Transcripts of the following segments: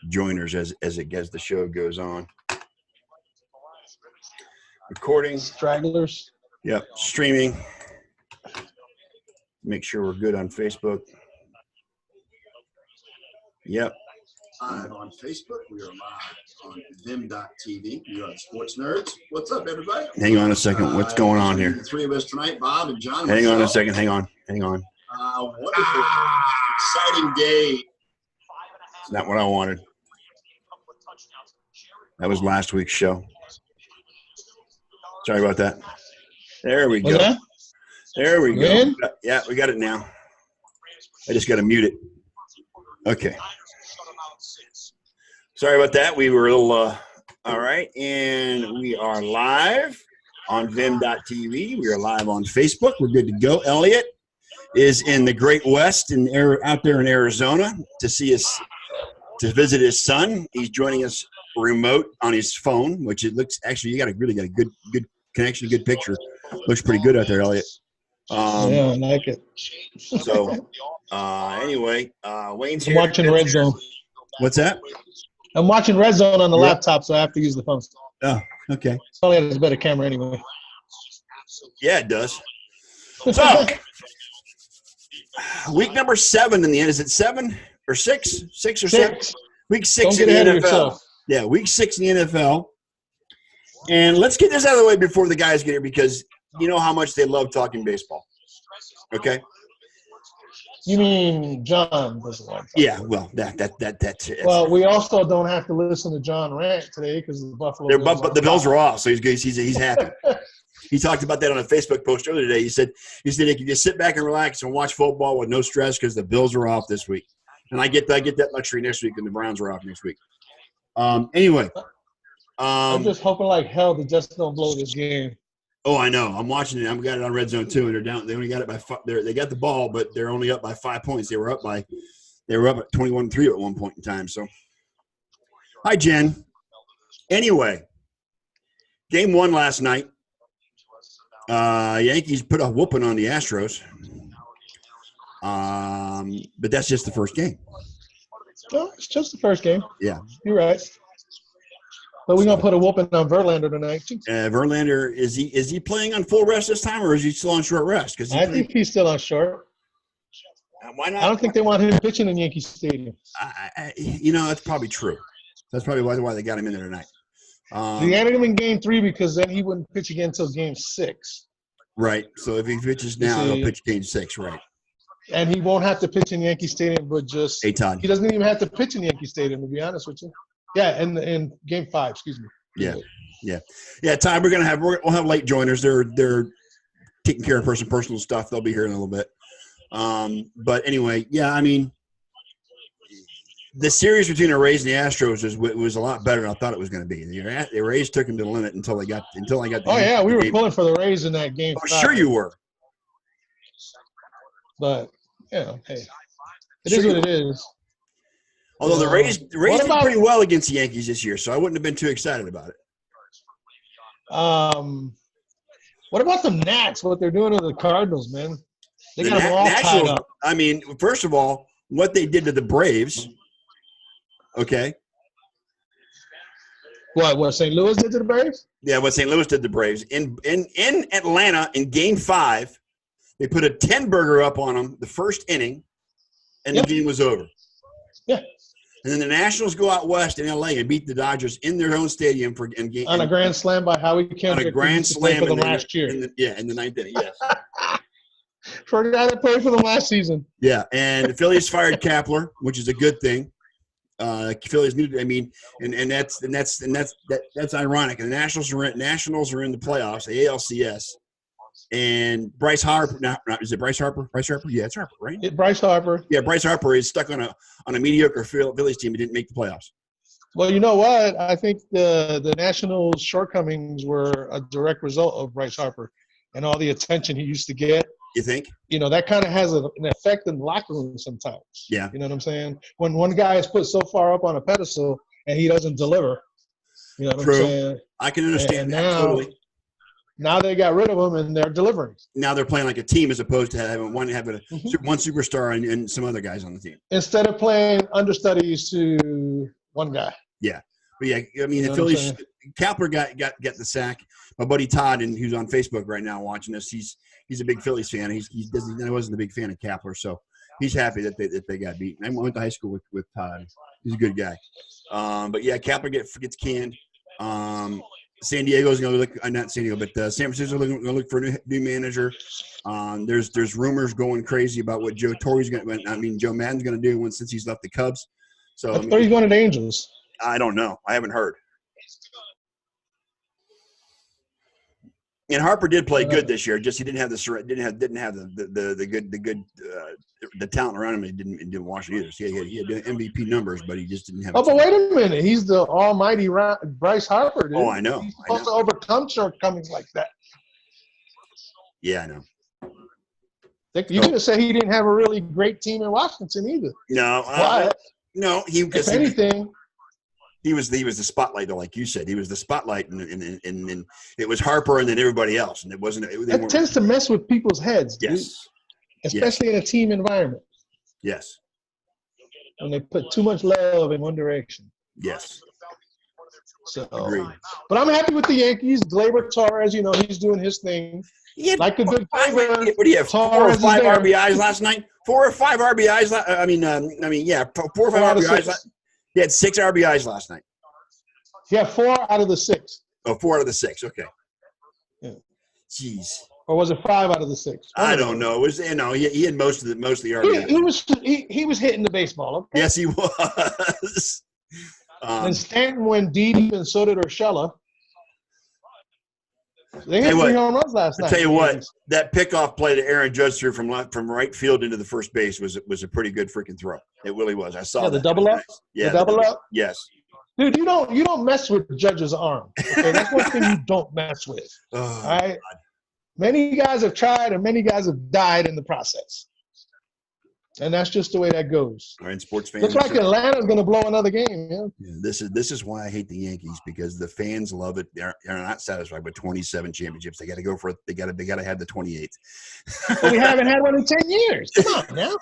joiners as the show goes on. Recording. Stragglers. Yep. Streaming. Make sure we're good on Facebook. Yep. Live on Facebook. We are live on Vim.tv. We are the Sports Nerds. What's up, everybody? Hang on a second. What's going on here? The three of us tonight, Bob and John. Hang on a second. Hang on. Wonderful, exciting day. It's not what I wanted. That was last week's show. Sorry about that. There we go. There we go. Yeah, we got it now. I just got to mute it. Okay. Sorry about that. We were a little, all right. And we are live on Vim.tv. We are live on Facebook. We're good to go. Eliot is in the Great West out there in Arizona to visit his son. He's joining us remote on his phone, which it looks, actually, you really got a good connection, good picture. Looks pretty good out there, Eliot. Yeah, I like it. So, anyway, Wayne's here. I'm watching Red Zone. What's that? I'm watching Red Zone on the laptop, so I have to use the phone. Oh, okay. It probably has a better camera anyway. Yeah, it does. So, week number 7 in the end. Is it 7 or 6? 6 or 7? Week 6 Don't in get the ahead of NFL. yourself. Yeah, week 6 in the NFL. And let's get this out of the way before the guys get here, because you know how much they love talking baseball. Okay? You mean John doesn't like that? Yeah, well, that's it. Well, we also don't have to listen to John rant today because the Buffalo Bills the Bills are off, so he's happy. He talked about that on a Facebook post earlier today. He said he can just sit back and relax and watch football with no stress because the Bills are off this week. And I get that luxury next week, and the Browns are off next week. Anyway. I'm just hoping like hell the Jets don't blow this game. Oh, I know. I'm watching it. I've got it on Red Zone 2, and they're down. They only got it by 5. They got the ball, but they're only up by 5 points. They were up at 21-3 at one point in time. So, hi, Jen. Anyway, game 1 last night. Yankees put a whooping on the Astros. But that's just the first game. No, it's just the first game. Yeah. You're right. But we're gonna put a whooping on Verlander tonight too. Verlander, is he playing on full rest this time, or is he still on short rest? Because I think he's still on short. Why not? I don't think they want him pitching in Yankee Stadium. That's probably true. That's probably why they got him in there tonight. They added him in Game 3 because then he wouldn't pitch again until Game 6. Right. So if he pitches now, he'll pitch Game 6. Right. And he won't have to pitch in Yankee Stadium, but just he doesn't even have to pitch in Yankee Stadium, to be honest with you. Yeah, in Game 5, excuse me. Yeah. Ty, we'll have late joiners. They're taking care of personal stuff. They'll be here in a little bit. But anyway, yeah. I mean, the series between the Rays and the Astros was a lot better than I thought it was going to be. The Rays took them to the limit until I got. Oh yeah, we were pulling for the Rays in that game. Oh, sure you were. But hey, it is what it is. Although the Rays did pretty well against the Yankees this year, so I wouldn't have been too excited about it. What about the Nats? What they're doing to the Cardinals, man? They got them all tied up. I mean, first of all, what they did to the Braves. Okay. What St. Louis did to the Braves? Yeah, what St. Louis did to the Braves in Atlanta in Game 5, they put a 10-burger up on them the first inning, and the game was over. Yeah. And then the Nationals go out west in L.A. and beat the Dodgers in their own stadium on a grand slam by Howie Kendrick. On a grand slam for them last year. In the 9th inning, yes. For a guy that played for them last season. Yeah, and the Phillies fired Kapler, which is a good thing. Phillies needed. I mean, and that's ironic. And the Nationals are in the playoffs, the ALCS. And Bryce Harper, is it Bryce Harper? Bryce Harper? Yeah, it's Harper, right? Bryce Harper. Yeah, Bryce Harper is stuck on a mediocre Phillies team. He didn't make the playoffs. Well, you know what? I think the Nationals' shortcomings were a direct result of Bryce Harper and all the attention he used to get. You think? That kind of has an effect in the locker room sometimes. Yeah. You know what I'm saying? When one guy is put so far up on a pedestal and he doesn't deliver, you know what I'm saying? I can understand that totally. Now they got rid of him and they're delivering. Now they're playing like a team as opposed to having one superstar and some other guys on the team. Instead of playing understudies to one guy. Yeah. But yeah, I mean, You the know what I'm Phillies, Kapler got the sack. My buddy Todd, and who's on Facebook right now watching this, he's a big Phillies fan. He wasn't a big fan of Kapler, so he's happy that they got beaten. I went to high school with Todd. He's a good guy. But yeah, Kapler gets canned. San Diego's going to look, not San Diego, but San Francisco's going to look for a new manager. There's rumors going crazy about what Joe Maddon's going to do since he's left the Cubs. So I thought he's going to the Angels. I don't know. I haven't heard. And Harper did play good this year. Just he didn't have the talent around him. He didn't wash it either. So he had MVP numbers, but he just didn't have. Oh, but wait a minute! He's the almighty Bryce Harper, dude. Oh, I know. He's supposed to overcome shortcomings like that. Yeah, I know. You didn't say he didn't have a really great team in Washington either. No, no. If anything. He was the spotlight, though, like you said. He was the spotlight, and it was Harper and then everybody else, and it wasn't. That tends to mess with people's heads, yes, dude. Especially in a team environment. Yes. When they put too much love in one direction. Yes. So, agreed. But I'm happy with the Yankees. Gleyber Torres, he's doing his thing. Like a good player. What do you have? 4 or 5 RBIs last night. 4 or 5 RBIs. 4 or 5 RBIs. He had 6 RBIs last night. Yeah, 4 out of the 6. Oh, 4 out of the 6. Okay. Yeah. Jeez. Or was it 5 out of the 6? I don't know. It was he had most of the RBIs. He was hitting the baseball. Okay? Yes, he was. And Stanton went deep, and so did Urshela. They hit 3 home runs last night. I tell you what, that pickoff play that Aaron Judge threw from right field into the first base was a pretty good freaking throw. It really was. I saw that. The double up. Nice. Yeah, the double up. Yes. Dude, you don't mess with Judge's arm. Okay, that's one thing you don't mess with. All right. God. Many guys have tried, and many guys have died in the process. And that's just the way that goes. All right, sports fans. Looks like Atlanta's going to blow another game. Yeah, this is why I hate the Yankees, because the fans love it. They're not satisfied with 27 championships. They got to go for it. They got to have the 28th. Well, we haven't had one in 10 years. Come on now.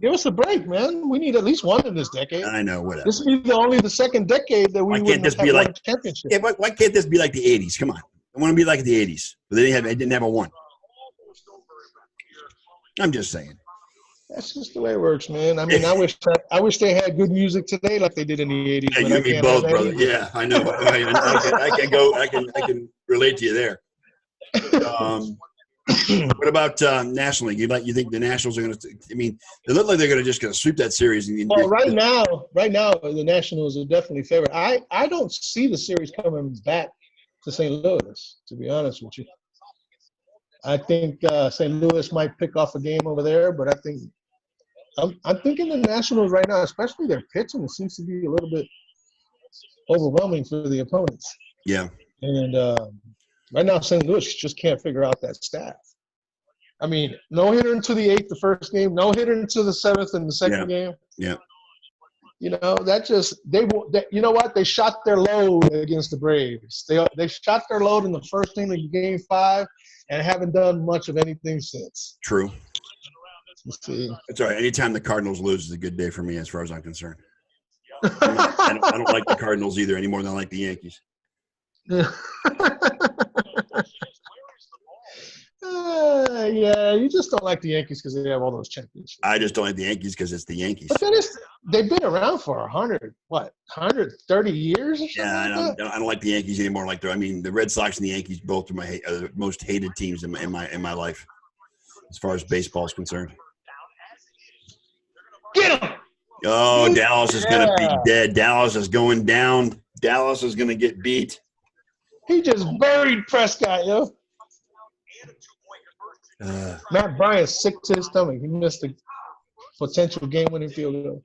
Give us a break, man. We need at least one in this decade. I know. Whatever. This will be only the second decade that we wouldn't have won a championship. Yeah, why can't this be like the 80s? Come on. I want to be like the 80s. But they didn't have a one. I'm just saying. That's just the way it works, man. I mean, I wish they had good music today like they did in the 80s. Yeah, you and me both, brother. Either. Yeah, I know. I can relate to you there. What about National League? You think the Nationals are going to? I mean, they look like they're just going to sweep that series. Well, right now, the Nationals are definitely favored. I don't see the series coming back to St. Louis, to be honest with you. I think St. Louis might pick off a game over there, but I think I'm thinking the Nationals right now, especially their pitching, it seems to be a little bit overwhelming for the opponents. Yeah. And right now, St. Louis just can't figure out that staff. I mean, no hitter into the 8th the first game, no hitter into the 7th in the second game. Yeah. You know, you know what? They shot their load against the Braves. They shot their load in the first inning of Game 5 and haven't done much of anything since. True. Let's see. It's all right. Anytime the Cardinals lose is a good day for me as far as I'm concerned. I don't like the Cardinals either any more than I like the Yankees. Yeah, you just don't like the Yankees because they have all those championships. I just don't like the Yankees because it's the Yankees. But they've been around for 130 years or something? Yeah, I don't like the Yankees anymore. The Red Sox and the Yankees both are the most hated teams in my life, as far as baseball is concerned. Get him! Oh, Dallas is going to be dead. Dallas is going down. Dallas is going to get beat. He just buried Prescott, yo. Matt Bryant's sick to his stomach. He missed a potential game-winning field goal.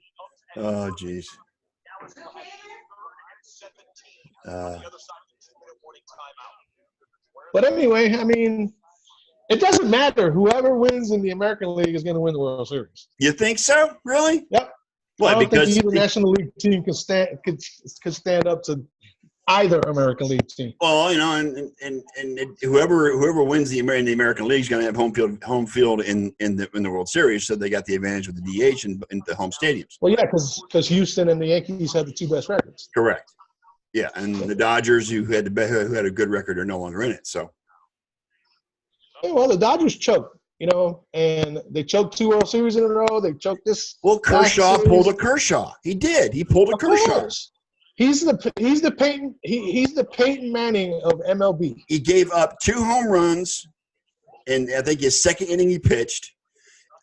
Oh, jeez. But anyway, I mean, it doesn't matter. Whoever wins in the American League is going to win the World Series. You think so? Really? Yep. Why? I don't think either National League team could stand up to either American League team. Well, and whoever wins the American League is going to have home field in the World Series, so they got the advantage with the DH and the home stadiums. Well, yeah, because Houston and the Yankees had the two best records. Correct. Yeah, and the Dodgers, who had a good record, are no longer in it. So, well, the Dodgers choked, and they choked 2 World Series in a row. They choked this. Well, Kershaw pulled a Kershaw. He did. He pulled a Kershaw. He's the Peyton Manning of MLB. He gave up 2 home runs, and I think his second inning he pitched.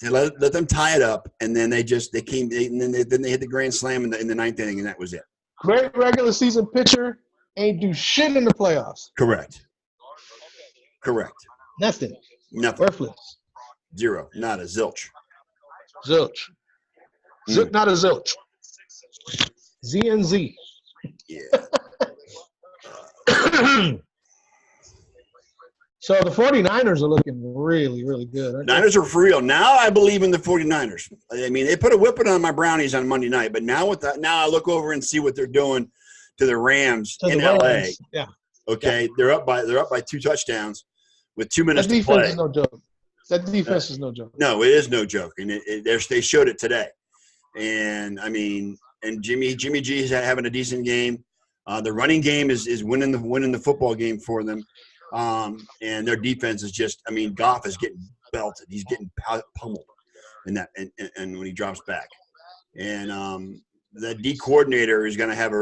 They let them tie it up, and then they hit the grand slam in the 9th inning, and that was it. Great regular season pitcher, ain't do shit in the playoffs. Correct. Nothing. Worthless. 0. Not a zilch. Zilch. Not a zilch. Z and Z. Yeah. So the 49ers are looking really, really good. Niners are for real. Now I believe in the 49ers. I mean, they put a whipping on my Brownies on Monday night, but now I look over and see what they're doing to the Rams in LA. Yeah. Okay. Yeah. They're up by 2 touchdowns with 2 minutes to play. That defense is no joke. That defense is no joke. No, it is no joke, and they showed it today. And I mean, and Jimmy G is having a decent game. The running game is winning the football game for them. And their defense is just, I mean, Goff is getting belted. He's getting pummeled in that, and when he drops back. And the D coordinator is going to have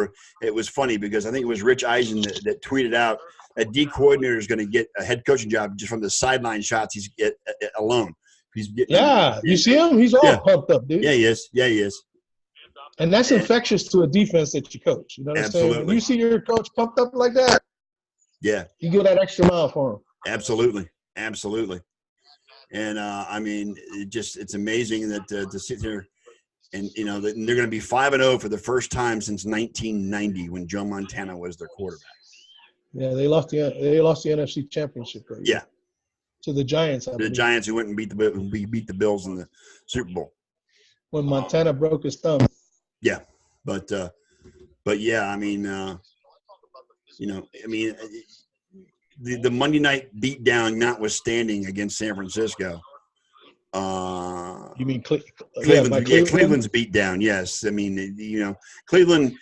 it was funny because I think it was Rich Eisen that tweeted out that D coordinator is going to get a head coaching job just from the sideline shots he's get alone. He's getting, you see him? He's all pumped up, dude. Yeah, he is. And that's infectious to a defense that you coach. You know what I'm saying? When you see your coach pumped up like that, yeah, you go that extra mile for him. Absolutely. And I mean, it's amazing that to sit there and they're going to be 5-0 for the first time since 1990 when Joe Montana was their quarterback. Yeah, they lost the NFC Championship. Right? Yeah, to the Giants. The Giants who went and beat the Bills in the Super Bowl when Montana broke his thumb. Yeah, but yeah, I mean, the Monday night beatdown notwithstanding against San Francisco. You mean Cleveland? Yeah, Cleveland's beat down. Yes, I mean, Cleveland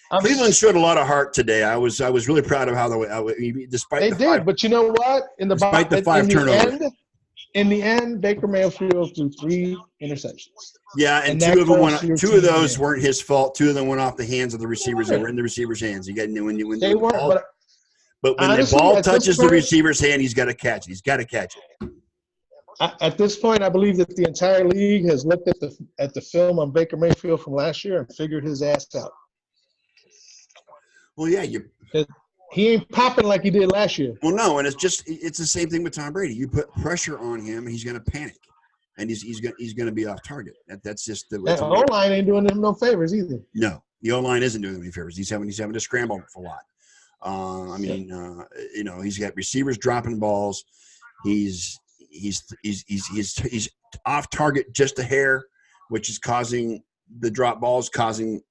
showed a lot of heart today. I was really proud of how despite but you know what? Despite the 5 turnovers. In the end, Baker Mayfield threw 3 interceptions. Yeah, and 2 of those weren't his fault. 2 of them went off the hands of the receivers. They were in the receiver's hands. You got but when the ball touches the receiver's hand, he's got to catch it. At this point, I believe that the entire league has looked at the film on Baker Mayfield from last year and figured his ass out. Well, yeah, he ain't popping like he did last year. Well, no, and it's the same thing with Tom Brady. You put pressure on him, and he's going to panic, and he's going to be off target. That's just the O-line ain't doing him no favors either. No, the O-line isn't doing him any favors. He's having to scramble for a lot. He's got receivers dropping balls. He's off target just a hair, which is causing the drop balls, causing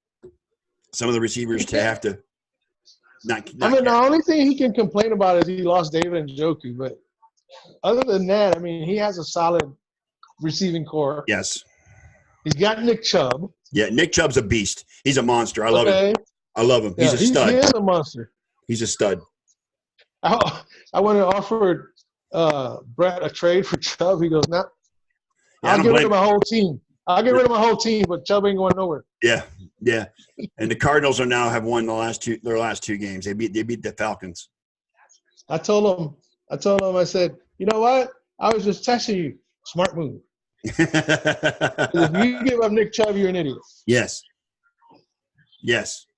some of the receivers to have to not the only thing he can complain about is he lost David Njoku, but other than that, I mean, he has a solid receiving core. Yes. He's got Nick Chubb. Yeah, Nick Chubb's a beast. He's a monster. I love him. He's a stud. He is a monster. He's a stud. I want to offer Brett a trade for Chubb. He goes, no. I'll get rid of my whole team. But Chubb ain't going nowhere. Yeah. And the Cardinals have won their last 2 games. They beat the Falcons. I told him, I said, you know what? I was just testing you. Smart move. If you give up Nick Chubb, you're an idiot. Yes.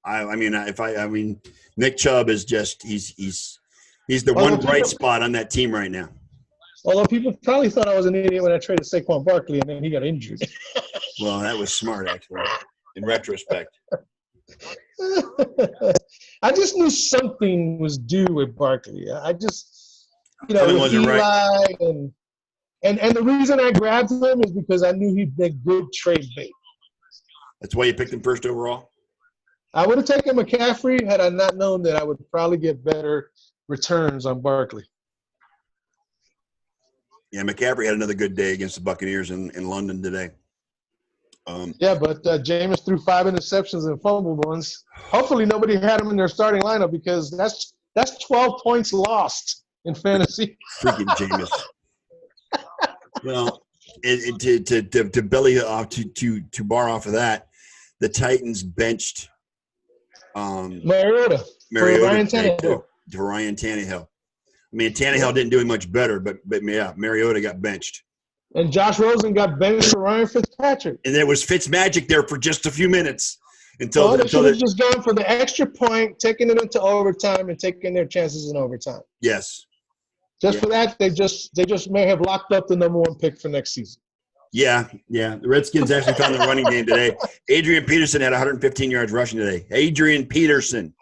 I mean, Nick Chubb is just he's the one bright spot on that team right now. Although people probably thought I was an idiot when I traded Saquon Barkley and then he got injured. Well, that was smart, actually, in retrospect. I just knew something was due with Barkley. I just, with wasn't Eli right. and the reason I grabbed him is because I knew he'd be good trade bait. That's why you picked him first overall? I would have taken McCaffrey had I not known that I would probably get better returns on Barkley. Yeah, McCaffrey had another good day against the Buccaneers in London today. Yeah, but Jameis threw 5 interceptions and fumbled ones. Hopefully nobody had him in their starting lineup because that's 12 points lost in fantasy. Freaking Jameis. Well, to belly off to bar off of that, the Titans benched Mariota Mariota for Ryan Tannehill. I mean, Tannehill didn't do it much better, but yeah, Mariota got benched. And Josh Rosen got benched for Ryan Fitzpatrick. And there was Fitzmagic there for just a few minutes They should have just gone for the extra point, taking it into overtime, and taking their chances in overtime. Yes. For that, they just may have locked up the number 1 pick for next season. Yeah. The Redskins actually found the running game today. Adrian Peterson had 115 yards rushing today. Adrian Peterson.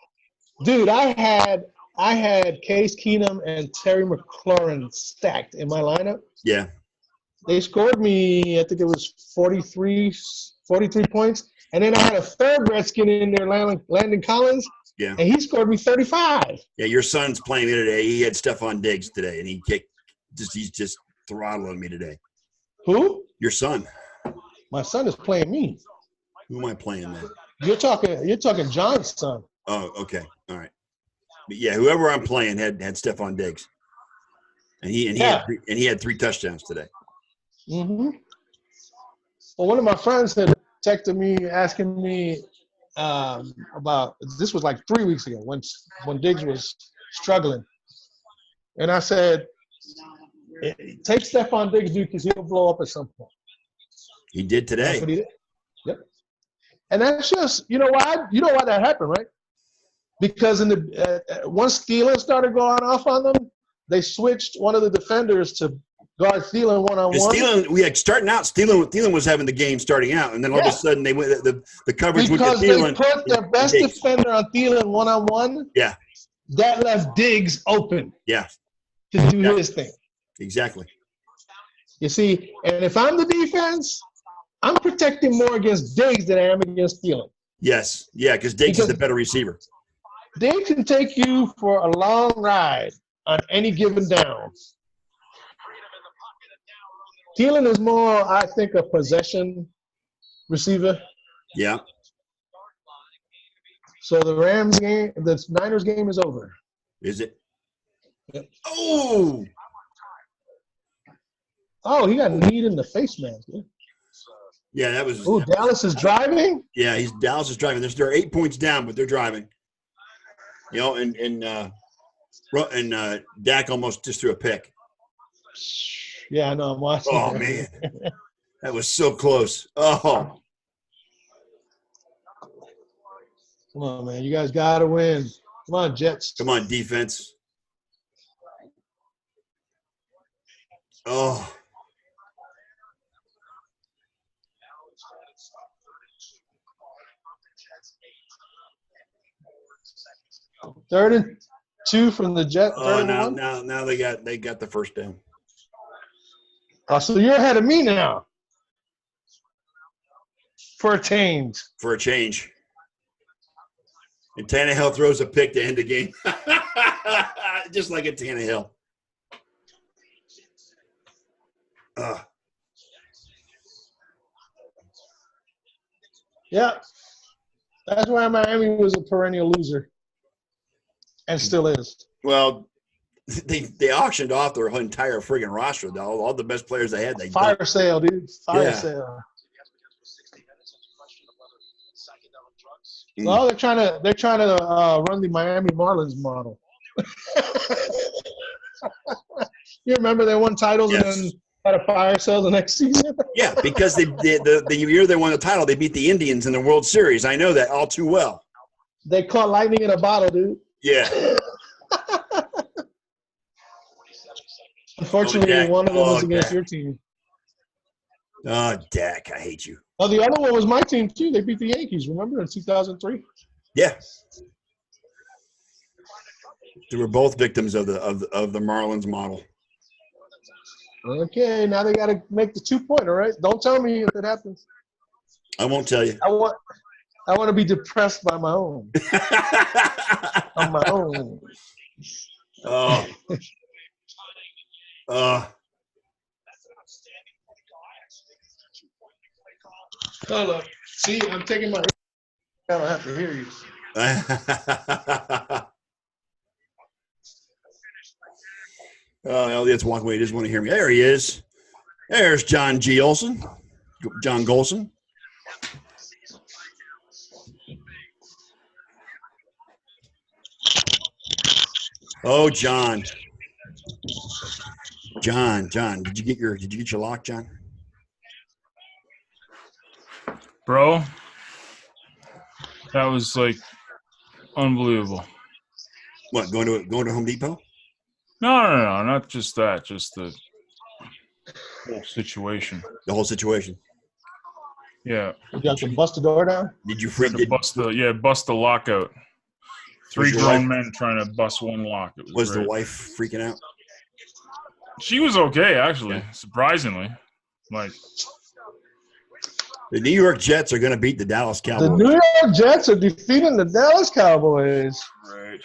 Dude, I had Case Keenum and Terry McLaurin stacked in my lineup. Yeah. They scored me, I think it was 43 points. And then I had a third Redskin in there, Landon Collins. Yeah. And he scored me 35. Yeah, your son's playing me today. He had Stephon Diggs today, and he's just throttling me today. Who? Your son. My son is playing me. Who am I playing then? You're talking John's son. Oh, okay. All right. But yeah, whoever I'm playing had Stephon Diggs. And he had 3 touchdowns today. Mm-hmm. Well, one of my friends had texted me asking me about this was like 3 weeks ago when Diggs was struggling, and I said, "Take Stephon Diggs, dude, because he'll blow up at some point." He did today. That's what he did. Yep. And that's just why that happened, right? Because in the once Thielen started going off on them, they switched one of the defenders to guard Thielen one-on-one. Thielen was having the game starting out, and then all of a sudden they went the coverage went to Thielen. Because they put their best defender on Thielen one-on-one. Yeah. That left Diggs open. Yeah. To do his thing. Exactly. You see, and if I'm the defense, I'm protecting more against Diggs than I am against Thielen. Yes. Yeah, because Diggs is the better receiver. Diggs can take you for a long ride on any given down. Thielen is more, I think, a possession receiver. Yeah. So the Niners game is over. Is it? Yep. Oh, he got kneed in the face, man. Yeah, that was. Oh, Dallas is driving? Yeah, Dallas is driving. They're 8 points down, but they're driving. And Dak almost just threw a pick. Yeah, I know. I'm watching. Oh, man. That was so close. Oh. Come on, man. You guys got to win. Come on, Jets. Come on, defense. Oh. Third and 2 from the Jets. Oh, now they got the first down. Oh, so you're ahead of me now. For a change. And Tannehill throws a pick to end the game. Just like a Tannehill. Yeah. That's why Miami was a perennial loser. And still is. Well, they auctioned off their entire friggin' roster. All the best players they had. Fire sale, dude. Fire sale. Well, they're trying to run the Miami Marlins model. You remember they won titles and then had a fire sale the next season? Yeah, because the year they won the title, they beat the Indians in the World Series. I know that all too well. They caught lightning in a bottle, dude. Yeah. Unfortunately, one of them was against your team. Oh, Dak, I hate you. Oh, the other one was my team, too. They beat the Yankees, remember, in 2003? Yeah. They were both victims of the Marlins model. Okay, now they got to make the 2-pointer, right? Don't tell me if it happens. I won't tell you. I I want to be depressed by my own. On my own. Oh. Hold up. See, I'm taking my. I don't have to hear you. Oh, Eliot's walking away. He doesn't want to hear me. There he is. There's John G. Olson. John Golson. Oh, John. John. Did you get your lock, John? Bro, that was like unbelievable. What, going to Home Depot? No, not just that. Just the whole situation. The whole situation. Yeah. You got to bust the door down? Did you freak? Bust the lockout. Three grown men trying to bust one lock. Was the wife freaking out? She was okay, actually. Surprisingly, like the New York Jets are going to beat the Dallas Cowboys. The New York Jets are defeating the Dallas Cowboys. Right.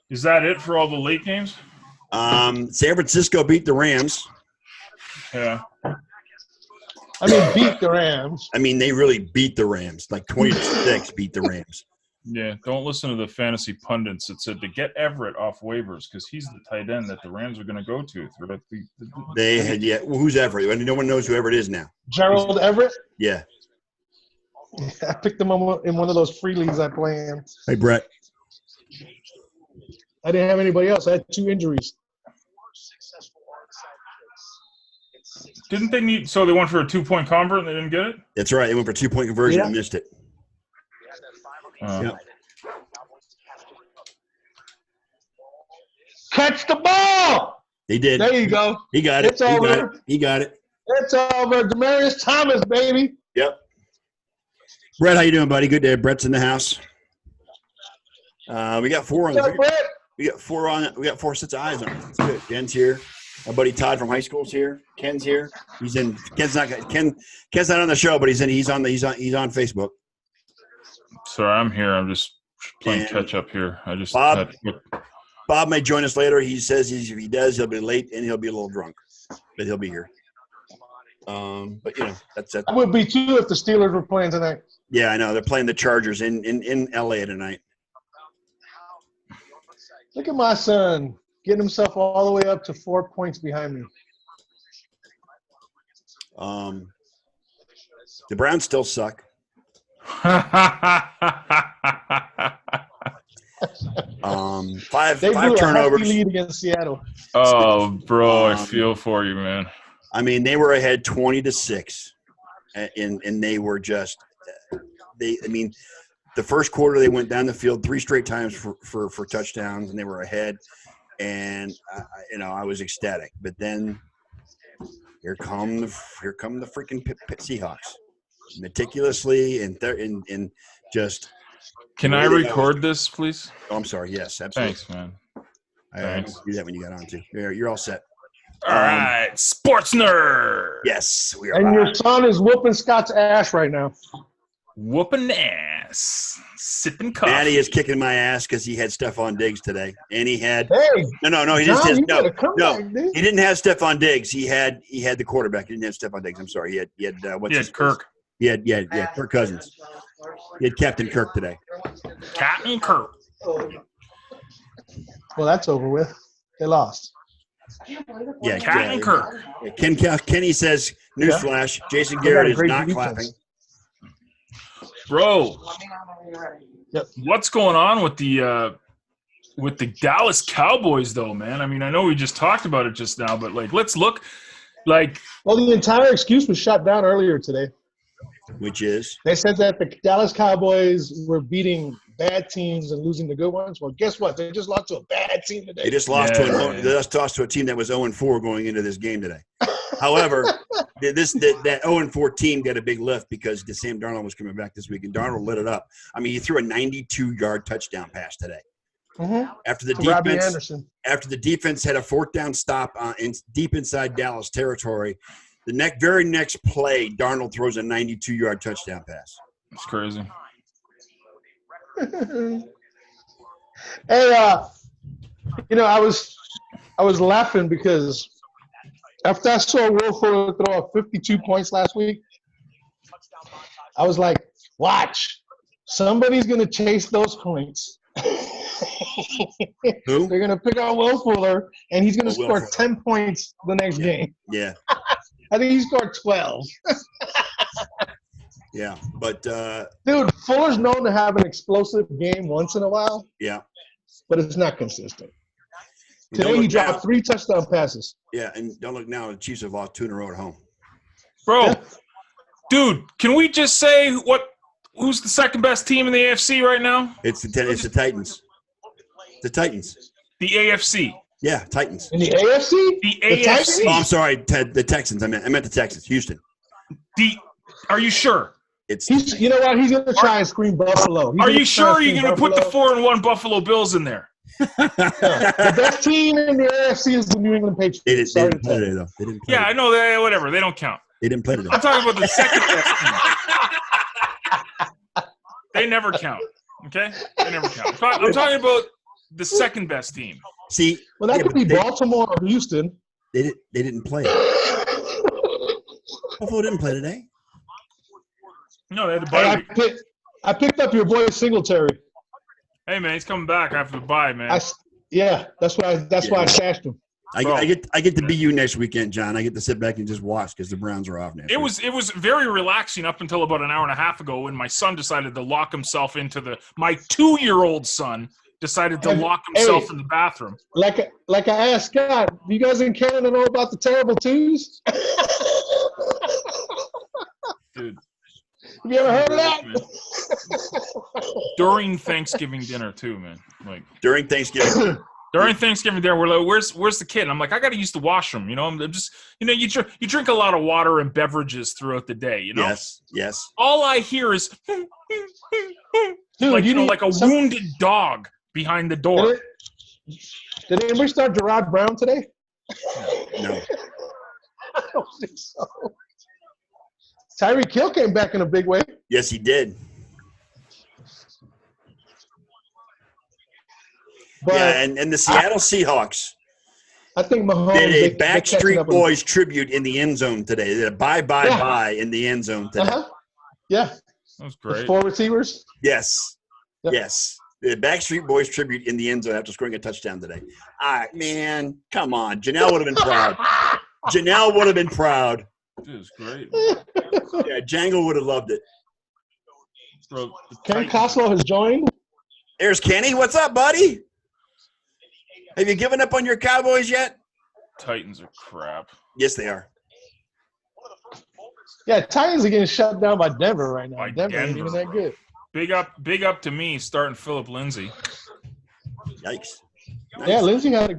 Is that it for all the late games? San Francisco beat the Rams. Yeah. I mean, beat the Rams. I mean, they really beat the Rams. Like 20-6 beat the Rams. Yeah, don't listen to the fantasy pundits that said to get Everett off waivers because he's the tight end that the Rams are going to go to throughout the They had who's Everett? No one knows who Everett is now. Gerald Everett? Yeah. I picked him up in one of those free leagues I play in. Hey, Brett. I didn't have anybody else. I had 2 injuries. Didn't they need – so they went for a 2-point convert and they didn't get it? That's right. They went for 2-point conversion and missed it. Yep. Catch the ball! They did. There you go. He got it. It's over. He got it. It's over. Demaryius Thomas, baby. Yep. Brett, how you doing, buddy? Good day. Brett's in the house. We got 4 on the – We got 4 on. We got 4 sets of eyes on it. It's good. Jen's here. My buddy Todd from high school's here. Ken's here. He's in. Ken's not on the show, but he's on Facebook. Sorry, I'm here. I'm just playing catch up here. I just Bob may join us later. He says if he does, he'll be late and he'll be a little drunk, but he'll be here. But that's it. I would be too if the Steelers were playing tonight. Yeah, I know they're playing the Chargers in LA tonight. Look at my son getting himself all the way up to 4 points behind me. The Browns still suck. 5 turnovers. Lead against Seattle. Oh, bro, I feel for you, man. I mean, they were ahead 20-6, and they were just the first quarter they went down the field 3 straight times for touchdowns, and they were ahead. And I was ecstatic. But then here come the freaking Seahawks, meticulously and just. Can I record this, please? Oh, I'm sorry. Yes, absolutely. Thanks, man. Thanks. Do that when you got on too. You're all set. All right, sports nerd. Yes, we are. And your son is whooping Scott's ass right now. Whooping ass, sipping coffee. Maddie is kicking my ass because he had Stephon Diggs today, and he had no. He John, didn't. He didn't have Stephon Diggs. He had the quarterback. He didn't have Stephon Diggs. I'm sorry. He had Kirk. He had Kirk Cousins. He had Captain Kirk today. Captain Kirk. Well, that's over with. They lost. Yeah, Captain Kirk. Kenny says, newsflash, Jason Garrett is not clapping. Bro, yep. What's going on with the Dallas Cowboys, though, man? I mean, I know we just talked about it just now, but let's look. Well, the entire excuse was shot down earlier today. Which is? They said that the Dallas Cowboys were beating bad teams and losing the good ones. Well, guess what? They just lost to a bad team today. They just lost to a team that was 0-4 going into this game today. However, that 0-4 team got a big lift because Sam Darnold was coming back this week, and Darnold lit it up. I mean, he threw a 92-yard touchdown pass today. Mm-hmm. After the defense had a 4th down stop deep inside Dallas territory, the very next play, Darnold throws a 92-yard touchdown pass. It's crazy. Hey, I was laughing because after I saw Will Fuller throw up 52 points last week, I was like, watch. Somebody's going to chase those points. Who? They're going to pick on Will Fuller, and he's going to Will score Fuller. 10 points the next game. Yeah. I think he scored 12. Yeah. But, Dude, Fuller's known to have an explosive game once in a while, yeah. but it's not consistent. And don't Today he look dropped now- 3 touchdown passes. Yeah, and don't look now. The Chiefs have lost 2 in a row at home. Bro, Yeah. dude, can we just say who's the second best team in the AFC right now? It's the Titans. The Titans. The AFC. Yeah, Titans. In the AFC? The Titans? Oh, AFC. I'm sorry, Ted. The Texans. I meant the Texans. Houston. Are you sure? It's You know what? He's going to try and scream Buffalo. Are you sure you're going to put the 4-1 Buffalo Bills in there? The best team in the AFC is the New England Patriots. they Sorry didn't to play tell you. today though. They didn't play. Yeah, I know that. Whatever. They don't count. They didn't play today. I'm talking about the second best team. They never count. Okay? They never count. I'm talking about the second best team. See, Well, that yeah, could but be they, Baltimore or Houston. they didn't play. Buffalo didn't play today. No, they had to Hey, buy. I picked up your boy Singletary. Hey, man, he's coming back after the bye, man. That's why I stashed him. I get to be you next weekend, John. I get to sit back and just watch because the Browns are off now. It was very relaxing up until about an hour and a half ago when my son decided to lock himself into my 2-year-old son decided to lock himself in the bathroom. Like I asked Scott, do you guys in Canada know about the terrible twos? Dude. Have you ever heard of that? Man. During Thanksgiving dinner too, man. Like During Thanksgiving. during Thanksgiving dinner, we're like, "Where's the kid?" And I'm like, "I got to use the washroom." You know, I'm just, you drink a lot of water and beverages throughout the day. You know, Yes. all I hear is Dude, like like a wounded dog behind the door. Did anybody start Gerard Brown today? No. I don't think so. Tyreek Hill came back in a big way. Yes, he did. But Yeah, and the Seattle Seahawks I think Mahomes did a they catching Backstreet up with- Boys tribute in the end zone today. They did a bye in the end zone today. Uh-huh. Yeah. That was The great. 4 receivers. Yes. Yep. Yes. The Backstreet Boys tribute in the end zone after scoring a touchdown today. Man, come on. Janelle would have been proud. Janelle would have been proud. It was great. Yeah, Django would have loved it. Bro, the Ken Titans- Costlow has joined. There's Kenny. What's up, buddy? Have you given up on your Cowboys yet? Titans are crap. Yes, they are. Yeah, Titans are getting shut down by Denver right now. By Denver ain't Denver, even that good. Big up to me starting Philip Lindsay. Yikes. Nice. Yeah, Lindsey had a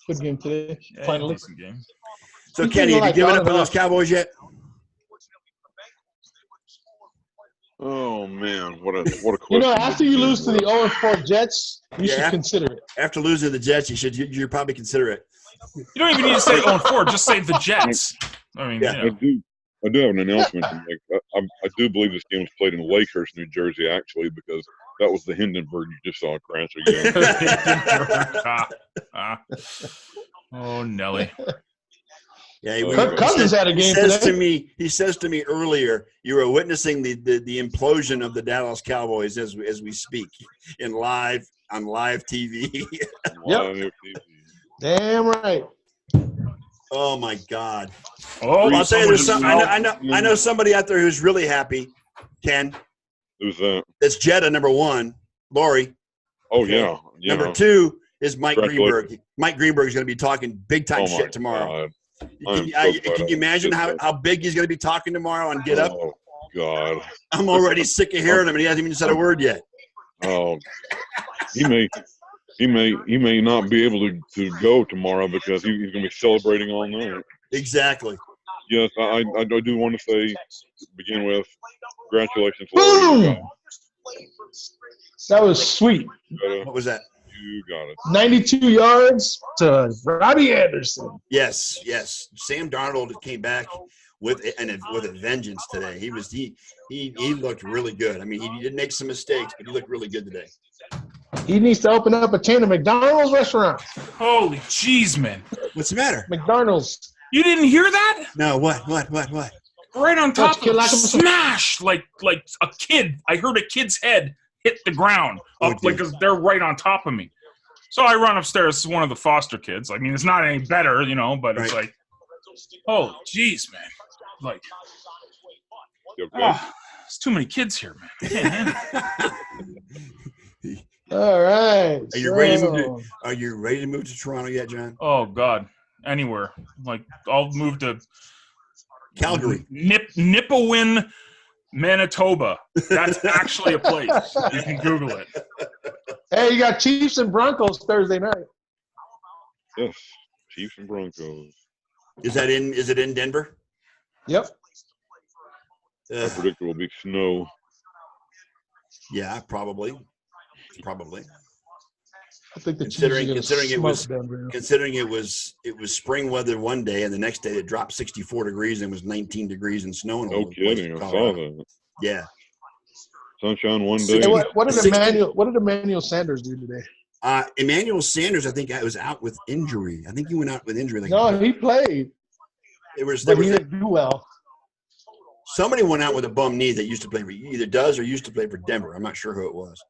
good game today. Yeah, Finally. decent game. So, He's Kenny, been have you given like up on on and those off. Cowboys yet? Oh man, what a question! You know, after you lose to the 0-4 Jets, you Yeah. should consider it. After losing to the Jets, you probably consider it. You don't even need to say 0-4. Just say the Jets. I mean, Yeah. I do have an announcement to make. I do believe this game was played in Lakehurst, New Jersey, actually, because that was the Hindenburg you just saw crash again. Oh, Nelly. Yeah, Kirk Cousins had a game today. He says to me earlier, you are witnessing the implosion of the Dallas Cowboys as we speak on live TV. Live TV. Damn right. Oh my God! Oh, I'll tell you, there's someone some. I know somebody out there who's really happy. Ken, Who's that? that's Jetta number 1. Lori. Oh Okay. yeah. Number 2 is Mike Congratulations. Greenberg. Mike Greenberg is going to be talking big time Oh my shit tomorrow. God. Can you imagine how big he's going to be talking tomorrow on Get Up? Oh God. I'm already sick of hearing him, and he hasn't even said a word yet. Oh, he may not be able to go tomorrow because he's going to be celebrating all night. Exactly. Yes, I do want to say, to begin with, congratulations, Boom! Lori. That was sweet. What was that? You got it. 92 yards to Robbie Anderson. Yes. Sam Darnold came back. with a vengeance today. He looked really good. I mean, he did make some mistakes, but he looked really good today. He needs to open up a chain of McDonald's restaurants. Holy jeez, man. What's the matter? McDonald's. You didn't hear that? No, what? Right on top of Kid him. like him? Smash! Like a kid. I heard a kid's head hit the ground. Oh, Up, like they're right on top of me. So I run upstairs to one of the foster kids. I mean, it's not any better, but it's like, oh, jeez, man. Like, there's too many kids here, man. I can't handle it. All right. Are you ready to move to Toronto yet, John? Oh, God. Anywhere. Like, I'll move to Calgary. Nipawin, Manitoba. That's actually a place. You can Google it. Hey, you got Chiefs and Broncos Thursday night. Yes, Chiefs and Broncos. Is it in Denver? Yep. I predict it will be snow. Yeah, probably. I think the Considering it was Denver. considering it was spring weather one day and the next day it dropped 64 degrees and it was 19 degrees and snowing. No kidding, I saw that. Yeah. Sunshine one day. Hey, what did Emmanuel Sanders do today? Emmanuel Sanders, I think, was out with injury. I think he went out with injury. No, he played. He didn't do well. Somebody went out with a bum knee that used to play for either does or used to play for Denver. I'm not sure who it was.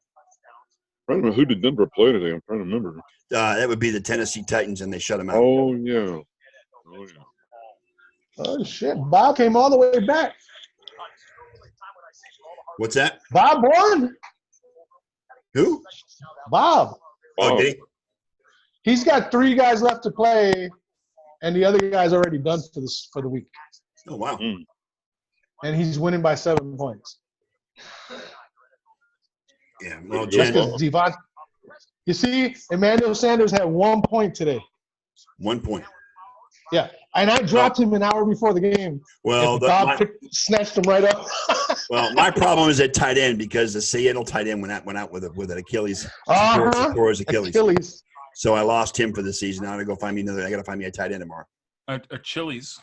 I don't know who did Denver play today. I'm trying to remember. That would be the Tennessee Titans, and they shut him out. Oh yeah. Oh shit! Bob came all the way back. What's that? Bob won. Who? Bob. Oh, did he? He's got 3 guys left to play, and the other guy's already done for the week. Oh wow. Mm. And he's winning by 7 points. Yeah. Well, Just Jen, because Devon. You see, Emmanuel Sanders had 1 point today. 1 point. Yeah, and I dropped him an hour before the game. Well, Bob snatched him right up. well, my problem is at tight end because the Seattle tight end went out with an Achilles. Achilles. So I lost him for the season. Now I got to find me a tight end tomorrow. A Chili's.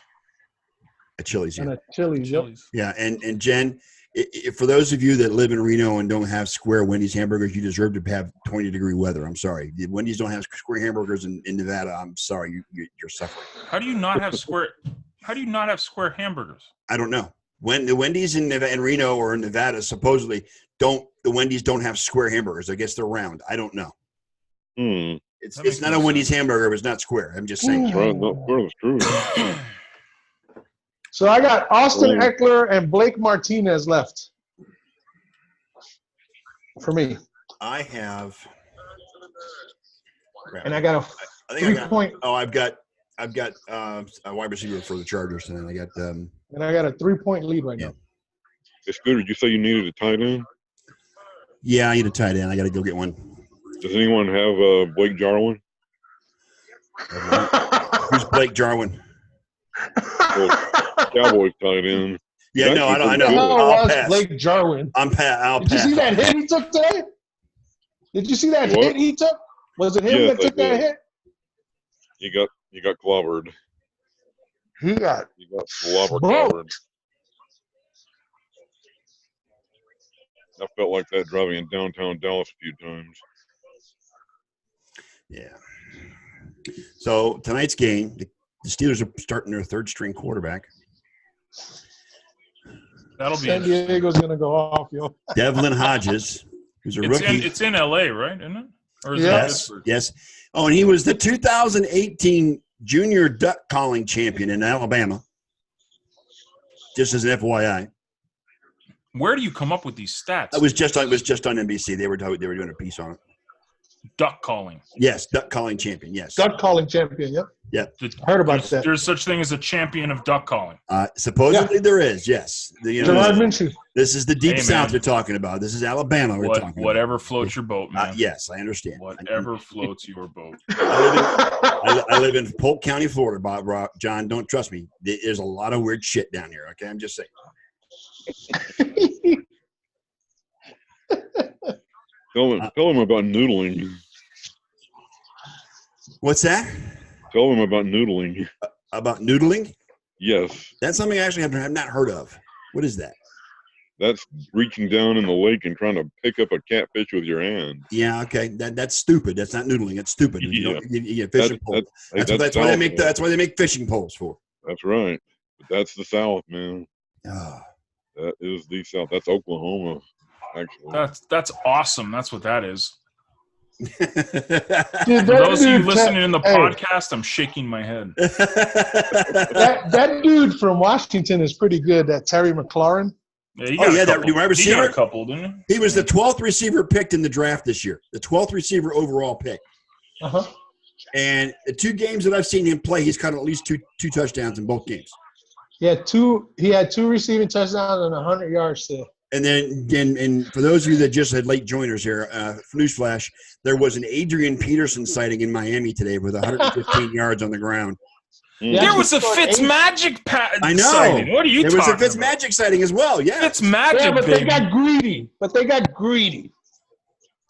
A Chili's. Yeah. And a Chili's. Yep. Yeah, and Jen, for those of you that live in Reno and don't have square Wendy's hamburgers, you deserve to have 20-degree weather. I'm sorry. The Wendy's don't have square hamburgers in Nevada. I'm sorry, you're suffering. How do you not have square hamburgers? I don't know. When the Wendy's in Reno or in Nevada supposedly the Wendy's don't have square hamburgers. I guess they're round. I don't know. Hmm. It's not a Wendy's hamburger, but it's not square. I'm just saying. That's right. Not square. That's true. So I got Austin Eckler and Blake Martinez left for me. I have. And I got a 3-point. Oh, I've got a wide receiver for the Chargers, and I got. And I got a 3-point lead right now. It's good. Did you say you needed a tight end? Yeah, I need a tight end. I got to go get one. Does anyone have Blake Jarwin? Who's Blake Jarwin? Cowboys tight end. Yeah, no, I know. I'll pass. Blake Jarwin. I'll pass. Did you see that hit he took today? Did you see that hit he took? Was it him that took that hit? You got clobbered. He got clobbered. I felt like that driving in downtown Dallas a few times. Yeah. So tonight's game, the Steelers are starting their third-string quarterback. That'll be San Diego's going to go off, yo. Devlin Hodges, who's a rookie. It's in L.A., right? Isn't it? Or is Yes. Oh, and he was the 2018 junior duck calling champion in Alabama. Just as an FYI. Where do you come up with these stats? It was just on NBC. They were doing a piece on it. Duck calling. Yes, duck calling champion. Yes. Duck calling champion. Yep. Yep. Heard about that. There's such thing as a champion of duck calling. Supposedly there is. Yes. Gerard Minshew. This is the deep South we're talking about. This is Alabama. Whatever floats your boat, man. Yes, I understand. Whatever floats your boat. I live in Polk County, Florida, Bob. John, don't trust me. There's a lot of weird shit down here. Okay, I'm just saying. Tell him about noodling. What's that? Tell him about noodling. About noodling? Yes. That's something I actually have not heard of. What is that? That's reaching down in the lake and trying to pick up a catfish with your hand. Yeah, okay. That's stupid. That's not noodling. It's stupid. Yeah. You get fishing pole. That's why they make fishing poles for. That's right. But that's the South, man. Oh. That is the South. That's Oklahoma, actually. That's awesome. That's what that is. Dude, For those of you listening in the podcast, I'm shaking my head. that dude from Washington is pretty good. That Terry McLaurin. Yeah, that wide receiver. He got a couple, didn't he? He was the 12th receiver picked in the draft this year. The 12th receiver overall pick. Uh-huh. And the 2 games that I've seen him play, he's caught at least two touchdowns in both games. He had 2 receiving touchdowns and 100 yards to. And then, and for those of you that just had late joiners here, newsflash, there was an Adrian Peterson sighting in Miami today with 115 yards on the ground. There was a Fitzmagic I know. sighting. What are you talking about? There was a Fitzmagic sighting as well, yeah. Fitzmagic, yeah, but baby. they got greedy.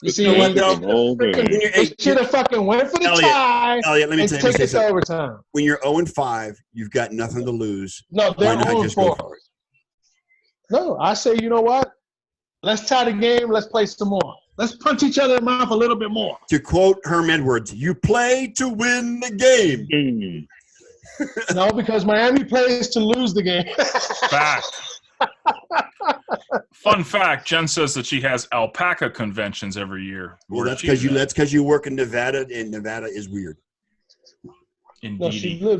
You see, You what? They should have fucking went for the tie. Elliot, let me tell you take it to something. overtime. When you're 0-5, you've got nothing to lose. No, they're Why not just go 0-4. for it? No, I say, you know what? Let's tie the game. Let's play some more. Let's punch each other in the mouth a little bit more. To quote Herm Edwards, you play to win the game. No, because Miami plays to lose the game. Fact. Fun fact, Jen says that she has alpaca conventions every year. Well, that's because you work in Nevada, and Nevada is weird. Indeed. No,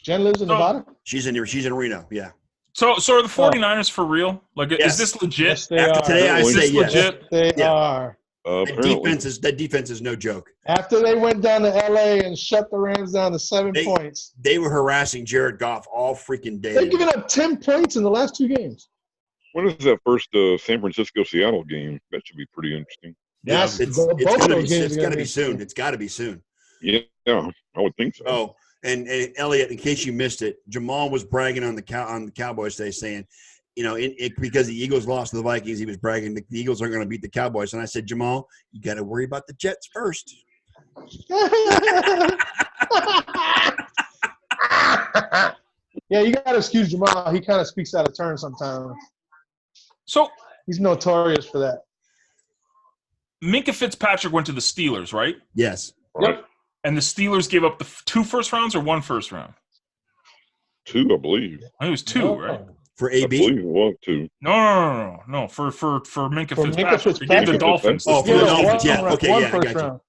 Jen lives in Nevada? She's in Reno, yeah. So are the 49ers for real? Like, Yes. Is this legit? Yes, they After are. today, I Is say this yes. legit? They Yeah. are. That defense is no joke. After they went down to L.A. and shut the Rams down to 7 points. They were harassing Jared Goff all freaking day. They've given up 10 points in the last 2 games. When is that first San Francisco-Seattle game? That should be pretty interesting. Yeah, Yes, it's both got those games to are be gonna soon. be- It's got to be soon. Yeah, I would think so. Oh, and Elliot, in case you missed it, Jamal was bragging on the Cowboys today, saying, because the Eagles lost to the Vikings, he was bragging the Eagles aren't going to beat the Cowboys. And I said, Jamal, you got to worry about the Jets first. Yeah, you got to excuse Jamal. He kind of speaks out of turn sometimes. So He's notorious for that. Minka Fitzpatrick went to the Steelers, right? Yes. Right. And the Steelers gave up the 2 first rounds or 1 first round? 2, I believe. I think it was 2, right? For I AB? believe it was 2. No. For Minka For Minka Fitzpatrick. They gave the Fitzpatrick? Dolphins. Oh, for the Yeah, Dolphins. Yeah, okay, one yeah, I first got you. round.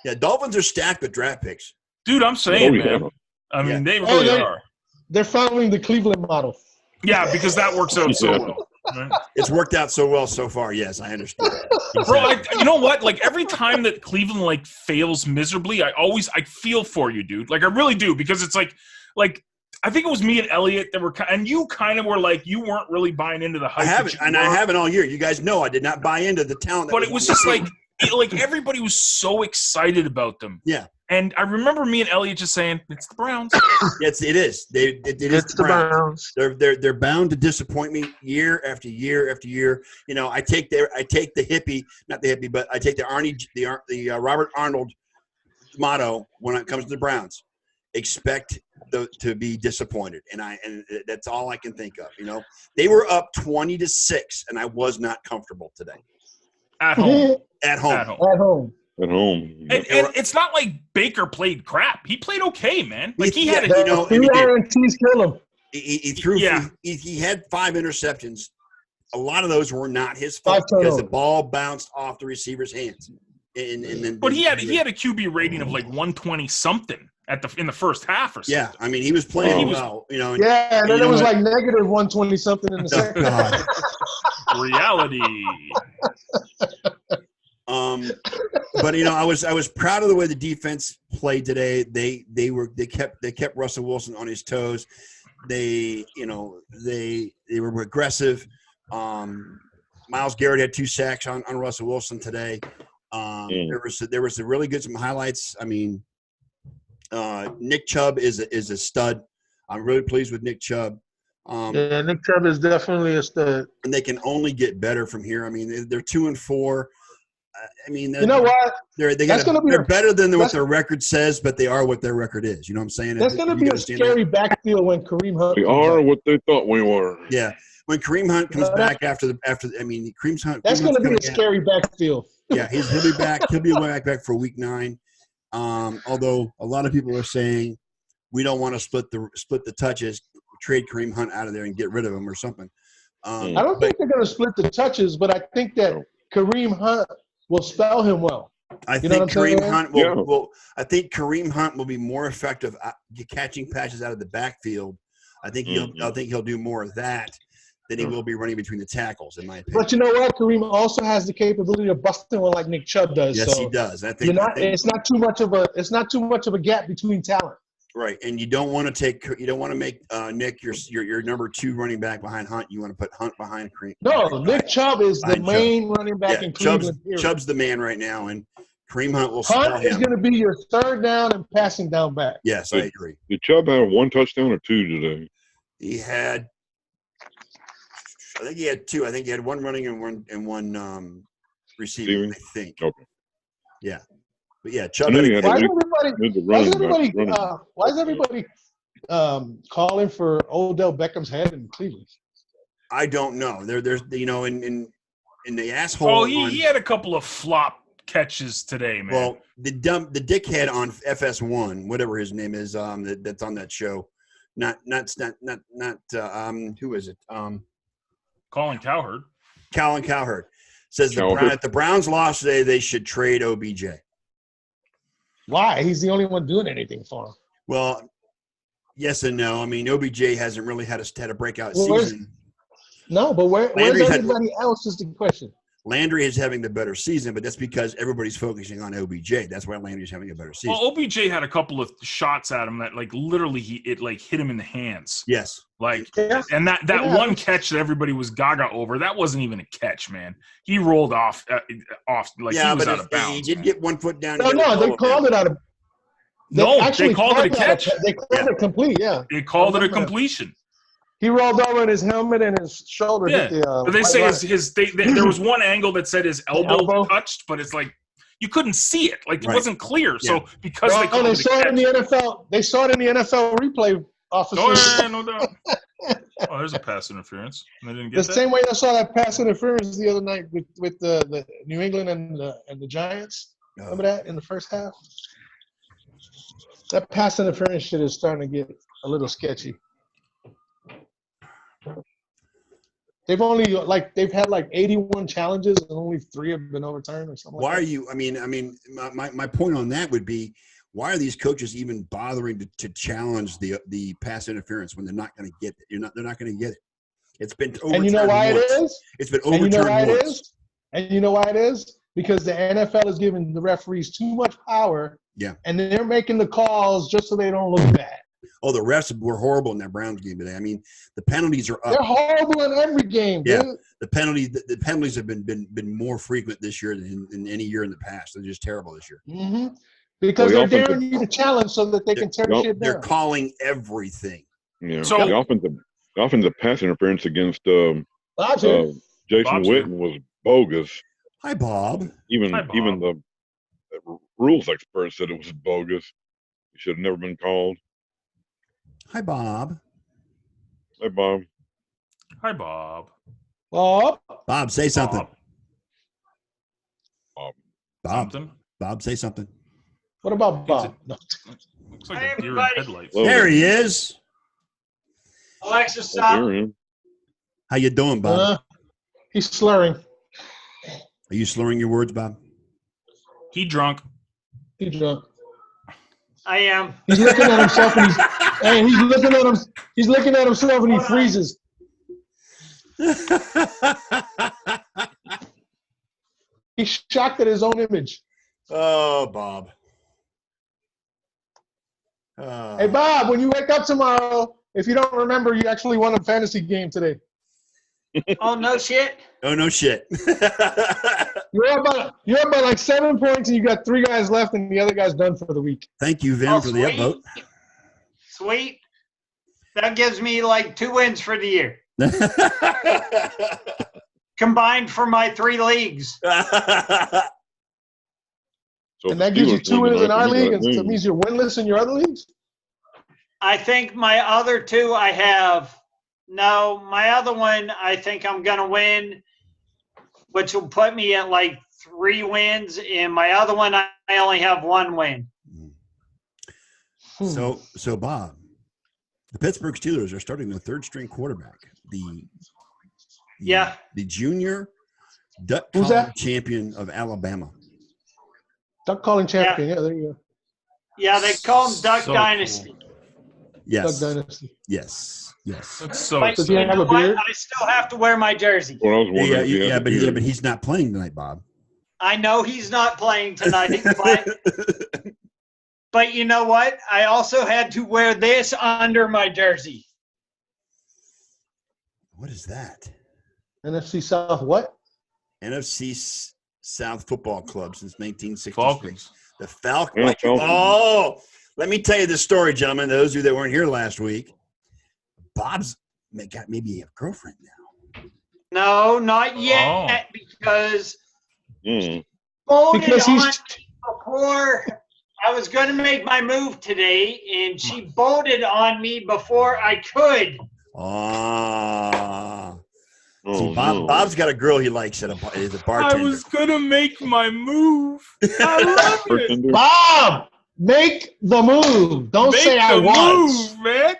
Yeah, Dolphins are stacked with draft picks. Dude, I'm saying, yeah. man. I mean, Yeah. they really are. They're following the Cleveland model. Yeah, because that works out so Yeah. well. Right? It's worked out so well so far. Yes, I understand. Bro, you know what? Like every time that Cleveland fails miserably, I feel for you, dude. Like I really do, because it's like I think it was me and Eliot that were, and you kind of were like, you weren't really buying into the hype. I haven't all year. You guys know I did not buy into the talent. But it was just like everybody was so excited about them. Yeah. And I remember me and Eliot just saying, "It's the Browns." It is. It is the Browns. They're bound to disappoint me year after year after year. I take the Robert Arnold motto when it comes to the Browns. Expect to be disappointed, and that's all I can think of. They were up 20-6, and I was not comfortable today. At home. At home. And it's not like Baker played crap. He played okay, man. Like he had Three INTs kill him. He threw. Yeah. He had 5 interceptions. A lot of those were not his fault because the ball bounced off the receiver's hands. But he had a QB rating of like 120 something in the first half or something. Yeah, I mean he was playing well. Yeah, and then it was like negative 120 something in the second half. Reality. But I was proud of the way the defense played today. They kept Russell Wilson on his toes. They were aggressive. Myles Garrett had 2 sacks on Russell Wilson today. There was really good some highlights. I mean, Nick Chubb is a stud. I'm really pleased with Nick Chubb. Nick Chubb is definitely a stud. And they can only get better from here. I mean, they're 2-4. I mean, You know what? they're better than what their record says, but they are what their record is. You know what I'm saying? That's going to be a scary backfield when Kareem Hunt. We are what they thought we were. Yeah, when Kareem Hunt comes back Kareem Hunt. That's going to be a scary backfield. Yeah, he'll be back. He'll be back for Week 9. Although a lot of people are saying we don't want to split the touches, trade Kareem Hunt out of there and get rid of him or something. I don't think they're going to split the touches, but I think that Kareem Hunt will spell him well. I think Kareem Hunt will. I think Kareem Hunt will be more effective catching passes out of the backfield. I think he'll do more of that than he will be running between the tackles, in my opinion. But you know what? Kareem also has the capability of busting one like Nick Chubb does. Yes, so he does. It's not too much of a gap between talent. Right, and you don't want to make Nick your number 2 running back behind Hunt. You want to put Hunt behind Kareem. No, Nick Chubb is the main running back in Cleveland. Chubb's the man right now, and Kareem Hunt will spell him. Hunt is going to be your third down and passing down back. Yes, I agree. Did Chubb have 1 touchdown or 2 today? He had, I think he had 2. I think he had 1 running and one receiving. I think. Okay. Yeah. But yeah, Chubb. Why is everybody calling for Odell Beckham's head in Cleveland? I don't know. There's in the asshole. Oh, he had a couple of flop catches today, man. Well, the dickhead on FS1, whatever his name is, that's on that show. Not who is it? Colin Cowherd. Colin Cowherd says if the Browns lost today, they should trade OBJ. Why? He's the only one doing anything for him. Well, yes and no. I mean, OBJ hasn't really had a breakout season. No, but where's everybody else is the question. Landry is having the better season, but that's because everybody's focusing on OBJ. That's why Landry's having a better season. Well, OBJ had a couple of shots at him that, like, literally it hit him in the hands. Yes. And that one catch that everybody was gaga over, that wasn't even a catch, man. He rolled off he was out of bounds. He did get 1 foot down. No, they called it out of. They called it a catch. They called it complete. Yeah. They called it a completion. He rolled over and his helmet and his shoulder hit the. But they say there was one angle that said his elbow touched, but it's like you couldn't see it, like it wasn't clear. Yeah. So because they saw it in the NFL, they saw it in the NFL replay officer. Oh, yeah, no doubt. Oh, there's a pass interference. They didn't get the same way I saw that pass interference the other night with the New England and the Giants. Remember that in the first half? That pass interference shit is starting to get a little sketchy. They've had 81 challenges and only 3 have been overturned or something. Why are you? I mean, my point on that would be, why are these coaches even bothering to challenge the pass interference when they're not going to get it? They're not going to get it. It's been overturned. And you know why it is? It's been overturned once. And you know why it is? Because the NFL is giving the referees too much power. Yeah. And they're making the calls just so they don't look bad. Oh, the refs were horrible in that Browns game today. I mean, the penalties are up. They're horrible in every game, yeah. Dude. The penalties have been more frequent this year than any year in the past. They're just terrible this year. Mm-hmm. Because they're daring you to challenge so that they can tear shit down. They're calling everything. Yeah. So the offensive pass interference against Jason Witten was bogus. Hi, Bob. Even the rules expert said it was bogus. It should have never been called. Hi, Bob. Hi, Bob. Hi, Bob. Bob, say something. Bob. Something? Bob, say something. What about Bob? Looks like a deer in headlights. There he is. Alexa, stop. How you doing, Bob? He's slurring. Are you slurring your words, Bob? He drunk. I am. He's looking at himself and he's looking at himself and he freezes. He's shocked at his own image. Oh, Bob. Hey, Bob, when you wake up tomorrow, if you don't remember, you actually won a fantasy game today. Oh, no shit? Oh, no shit. You're up by like 7 points, and you got 3 guys left, and the other guy's done for the week. Thank you, Vim, for the upvote. Sweet. That gives me like 2 wins for the year. Combined for my 3 leagues. So And that gives you Steelers 2 win wins in tonight, our you league, got and so it noon. means you're winless in your other leagues? I think my other 2 I have. No, my other one I think I'm going to win, which will put me at like 3 wins. And my other one, I only have 1 win. So Bob, the Pittsburgh Steelers are starting their 3rd-string quarterback, the junior duck Who's collar that? champion of Alabama. Duck calling champion. Yeah, there you go. Yeah, they call him Duck So Dynasty. cool. Yes. Duck Dynasty. Yes. That's so But Does he you have know a what? beard? I still have to wear my jersey. Well, I was wondering if he had a But beard. he's not playing tonight, Bob. I know he's not playing tonight, but you know what? I also had to wear this under my jersey. What is that? NFC South what? NFC South Football Club since 1966. Falcons. The Falcons. Yeah, Falcons. Oh, let me tell you this story, gentlemen. Those of you that weren't here last week, Bob's got maybe a girlfriend now. No, not yet, because Mm. voted Because on he's me before I was going to make my move today, and she voted on me before I could. Ah. Oh, See, no. Bob's got a girl he likes as a I bartender. was gonna make my move. I love it. Bartender? Bob. Make the move. Don't Make say the I was. move, man. What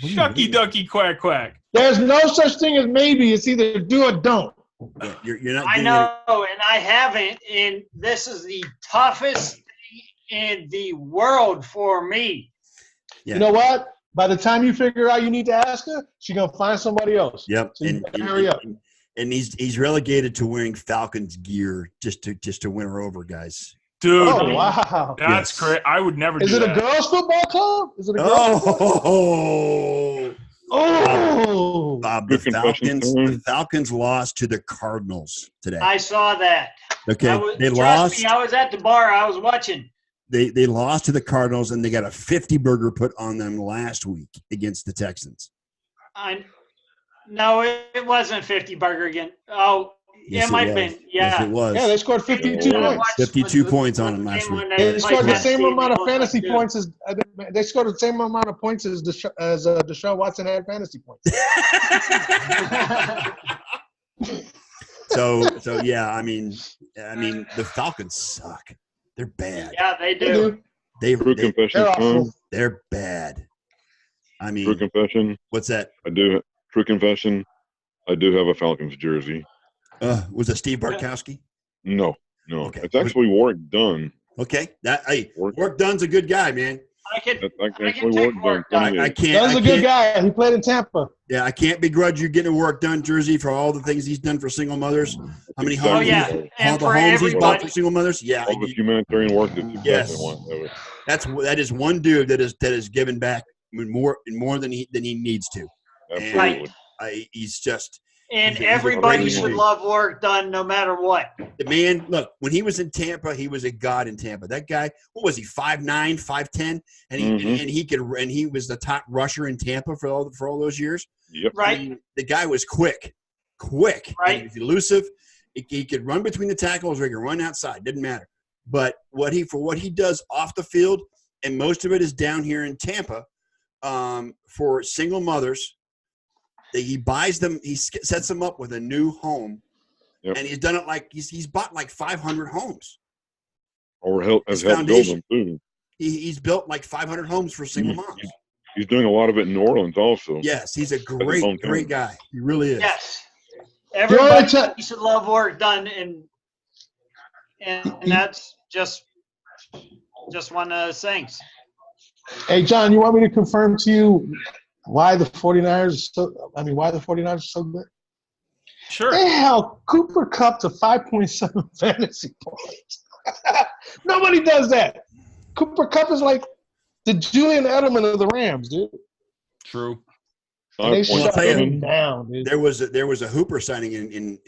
do you Shucky mean? ducky quack quack. There's no such thing as maybe. It's either do or don't. Yeah, you're not I getting know, and I haven't, and this is the toughest thing in the world for me. Yeah. You know what? By the time you figure out you need to ask her, she's gonna find somebody else. Yep. So you better hurry up. And he's relegated to wearing Falcons gear just to win her over, guys. Dude, Oh wow! that's Yes. great. I would never Is do it a that. girls' football club? Is it a girls' football? Oh, Oh, Bob, the Good confession time. Falcons lost to the Cardinals today. I saw that. Okay, they trust lost. me, I was at the bar. I was watching. They lost to the Cardinals, and they got a 50 burger put on them last week against the Texans. No, it wasn't 50 burger again. Oh, Yes, it might have was. been. Yes, Yeah. it was. yeah, they scored 52 Yeah. points. 52 points on them last week. They scored the same amount of fantasy points. points as they scored the same amount of points as Deshaun Watson had fantasy points. So yeah, I mean, the Falcons suck. They're bad. Yeah, they They do. do. True confession They're time. awful. They're bad. I True mean, confession. what's that? True confession. I do have a Falcons jersey. Was it Steve Bartkowski? No. Okay. It's actually Warwick Dunn. Okay, hey, Work- Work Dunn's a good guy, man. I can That's I actually can take Warwick work Dunn. done. I can't. Dunn's I a good can't- guy. He played in Tampa. Yeah, I can't begrudge you getting a Work Done jersey for all the things he's done for single mothers. How many Oh homes? yeah, all and the for homes he's bought everybody. for single mothers. Yeah, All the humanitarian work that's exactly Yes. why I have it. that is one dude that is given back more than he needs to. Absolutely. He's just And He's a everybody great should man. love work done no matter what. the man. Look, when he was in Tampa, he was a god in Tampa. That guy, what was he? 5'9", 5'10", and he was the top rusher in Tampa for all those years. Yep. Right? I mean, the guy was quick, and Right. he was elusive. He could run between the tackles or he could run outside. Didn't matter. But what he does off the field, and most of it is down here in Tampa, for single mothers. He buys them. He sets them up with a new home, Yep. and he's done it like he's bought like 500 homes. Or His has helped build foundation. them too. He's built like 500 homes for single Mhm. moms. He's doing a lot of it in New Orleans also. Yes, he's a hometown. great guy. He really is. Yes. Everybody tell- should love work done, and that's just one of those things. Hey, John, you want me to confirm to you why the 49ers are so good? Sure. They held Cooper Kupp to 5.7 fantasy points. Nobody does that. Cooper Kupp is like the Julian Edelman of the Rams, dude. True. And they 5.7. shut him down, dude. There was a Hooper signing in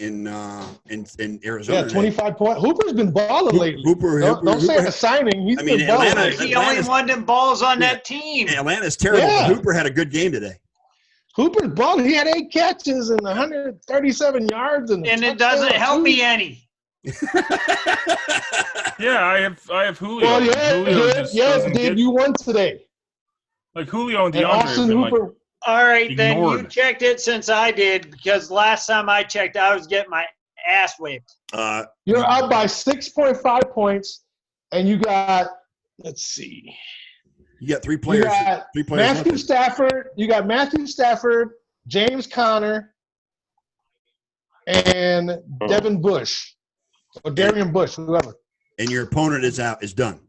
Arizona. Yeah, 25 points. Hooper's been balling lately. Hooper. Don't say a signing. He's I mean, been balling. Atlanta- He's the only one that balls on that team. Atlanta's terrible. Yeah. But Hooper had a good game today. Hooper's balling. He had 8 catches and 137 yards. And And it doesn't help me any. Yeah, I have Julio. Well, yeah, Julio just yeah, doesn't get you won today. like Julio and And DeAndre have Austin been like Hooper. All right, then you ignored. checked it since I did, because last time I checked, I was getting my ass whipped. You're up by 6.5 points, and you got, let's see. You got three You players. got Three players Matthew left. Stafford. You got Matthew Stafford, James Conner, and Devin Bush, or Darian Bush, whoever. And your opponent is done.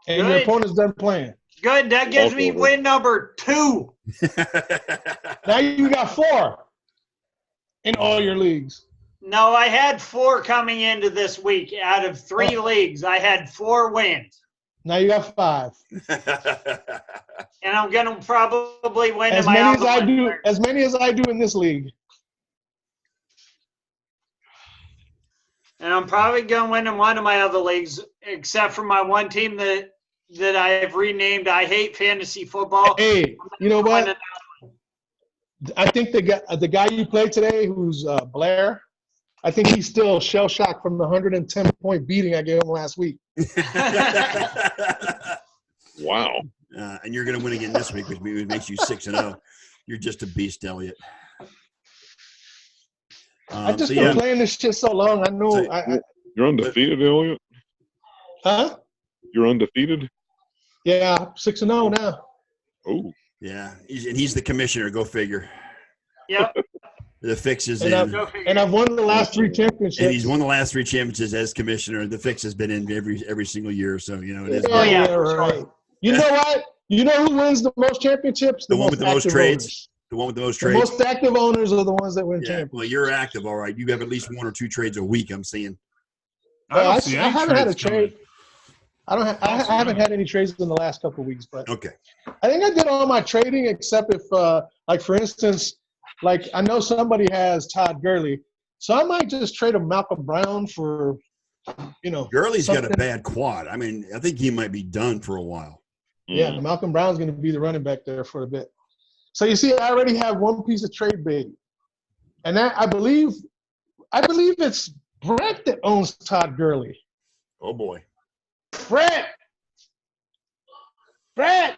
And your opponent's done playing. Good, that gives me win number 2. Now you got 4 in all your leagues. No, I had 4 coming into this week. Out of 3 leagues, I had 4 wins. Now you got 5. And I'm going to probably win As in my many as other I one. do, as many as I do in this league. And I'm probably going to win in one of my other leagues, except for my one team that I've renamed I Hate Fantasy Football. Hey, you know what? I think the guy you played today, who's Blair, I think he's still shell-shocked from the 110-point beating I gave him last week. Wow. And you're going to win again this week, which makes you 6-0. You're just a beast, Elliot. I've just been playing this shit so long. I know. You're undefeated, Eliot? Huh? You're undefeated? Yeah, 6-0 now. Oh. Yeah, he's the commissioner. Go figure. Yep. The fix is and in. I've won the last 3 championships. And he's won the last 3 championships as commissioner. The fix has been in every single year. So, you know, it is. Yeah, right. You know what? You know who wins the most championships? The one with the most trades. Owners. The one with the most The trades. most active owners are the ones that win Yeah. championships. Well, you're active, all right. You have at least 1 or 2 trades a week, I'm seeing. I don't see any haven't had a trades coming. trade. I haven't had any trades in the last couple of weeks, but Okay. I think I did all my trading except if, like for instance, like I know somebody has Todd Gurley, so I might just trade a Malcolm Brown for, Gurley's got a something. bad quad. I mean, I think he might be done for a while. Yeah, Malcolm Brown's going to be the running back there for a bit. So you see, I already have one piece of trade bait, and that I believe it's Brett that owns Todd Gurley. Oh boy. Brett, I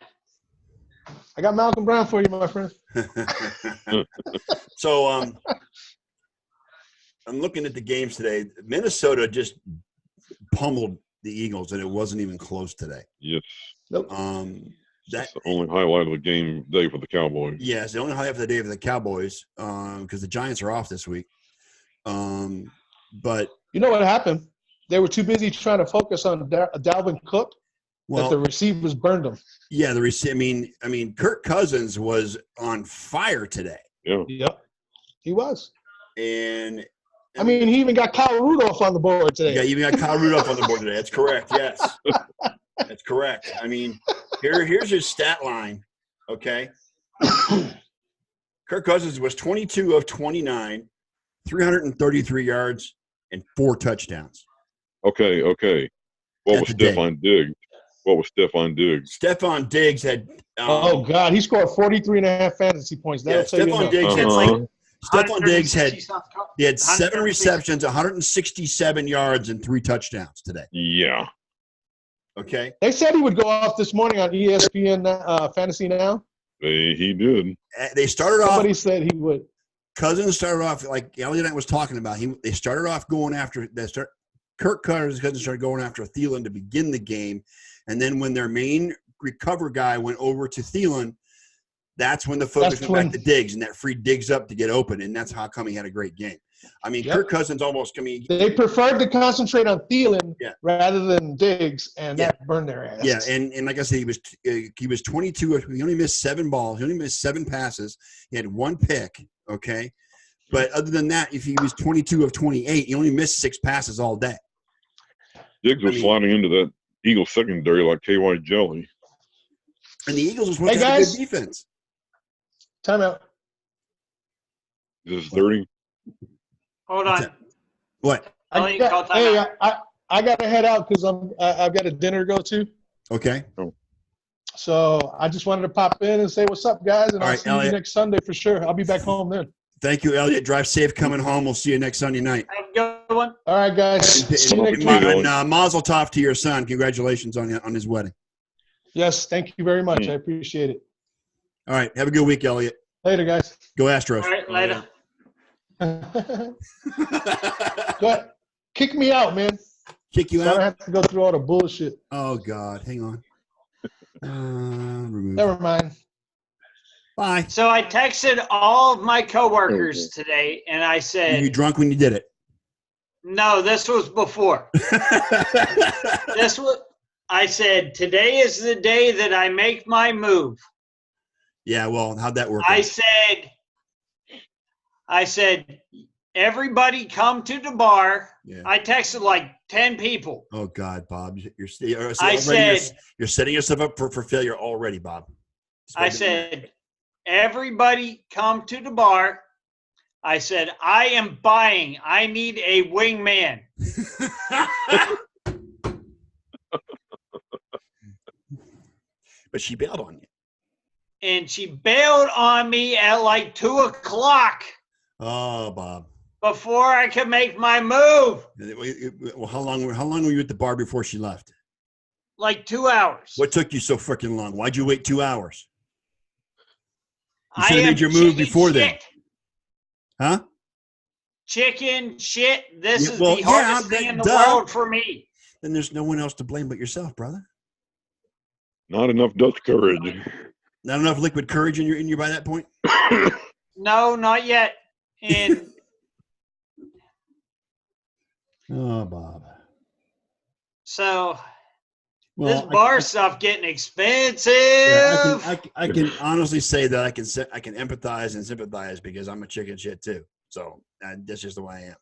got Malcolm Brown for you, my friend. So I'm looking at the games today. Minnesota just pummeled the Eagles, and it wasn't even close today. Yes. Nope. That's the only highlight of the game day for the Cowboys. Yes, the only highlight for the day for the Cowboys, because the Giants are off this week. But You know what happened? They were too busy trying to focus on Dalvin Cook that the receivers burned them. Yeah, I mean, Kirk Cousins was on fire today, Yeah. Yep, he was. and I mean, he even got Kyle Rudolph on the board today. yeah, you even got Kyle Rudolph on the board today. That's correct. Yes, that's correct. I mean, here's his stat line. Okay, Kirk Cousins was 22 of 29, 333 yards and 4 touchdowns. Okay. What That's was a day. Stephon Diggs? Stephon Diggs had. Oh God, he scored 43.5 fantasy points. Yeah, Stephon Diggs had Stephon Diggs had 7 receptions, 167 yards, and 3 touchdowns today. Yeah. Okay. They said he would go off this morning on ESPN Fantasy Now. He did. They started off. Somebody said he would. Cousins started off like Eliot and I was talking about. They started off going after. Kirk Cousins started going after Thielen to begin the game, and then when their main recover guy went over to Thielen, that's when the focus went back to Diggs, and that freed Diggs up to get open, and that's how come he had a great game. I mean, Kirk Cousins almost. I mean, they preferred to concentrate on Thielen rather than Diggs, and that burned their ass. Yeah, and like I said, he was 22. He only missed 7 balls. He only missed 7 passes. He had 1 pick. Okay, but other than that, if he was 22 of 28, he only missed 6 passes all day. Diggs was sliding into that Eagles secondary like KY jelly. And the Eagles was supposed to have a good defense. Timeout. This is 30. Hold on. What? I got to head out because I've got a dinner to go to. Okay. So I just wanted to pop in and say what's up, guys, and I'll see you next Sunday for sure. I'll be back home then. Thank you, Eliot. Drive safe coming home. We'll see you next Sunday night. Go one. All right, guys. See you next week. Mazel tov to your son. Congratulations on his wedding. Yes, thank you very much. I appreciate it. All right. Have a good week, Elliot. Later, guys. Go Astros. All right, later. Go ahead. Kick me out, man. Kick you So I don't out? have to go through all the bullshit. Oh, God. Hang on. Remove. Never mind. Bye. So I texted all of my coworkers today, and I Were said, you drunk when you did it? no, this was before. I said, today is the day that I make my move. Yeah, well, how'd that work? I said, everybody come to the bar. Yeah. I texted like 10 people. Oh, God, Bob. You're setting yourself up for failure already, Bob. I said, everybody come to the bar. I said, I am buying. I need a wingman. But she bailed on you. And she bailed on me at like 2 o'clock Oh, Bob. before I could make my move. Well, how long were you at the bar before she left? Like 2 hours. What took you so freaking long? Why'd you wait 2 hours? You I should have am made your move chicken before then. shit. Huh? Chicken shit. This Yeah, is well, the yeah, hardest thing in the world for me. Then there's no one else to blame but yourself, brother. Not enough Dutch courage. Not enough liquid courage in you by that point? No, not yet. And Oh, Bob. so Well, this bar stuff getting expensive. I can honestly say that I can empathize and sympathize because I'm a chicken shit too. So that's just the way I am.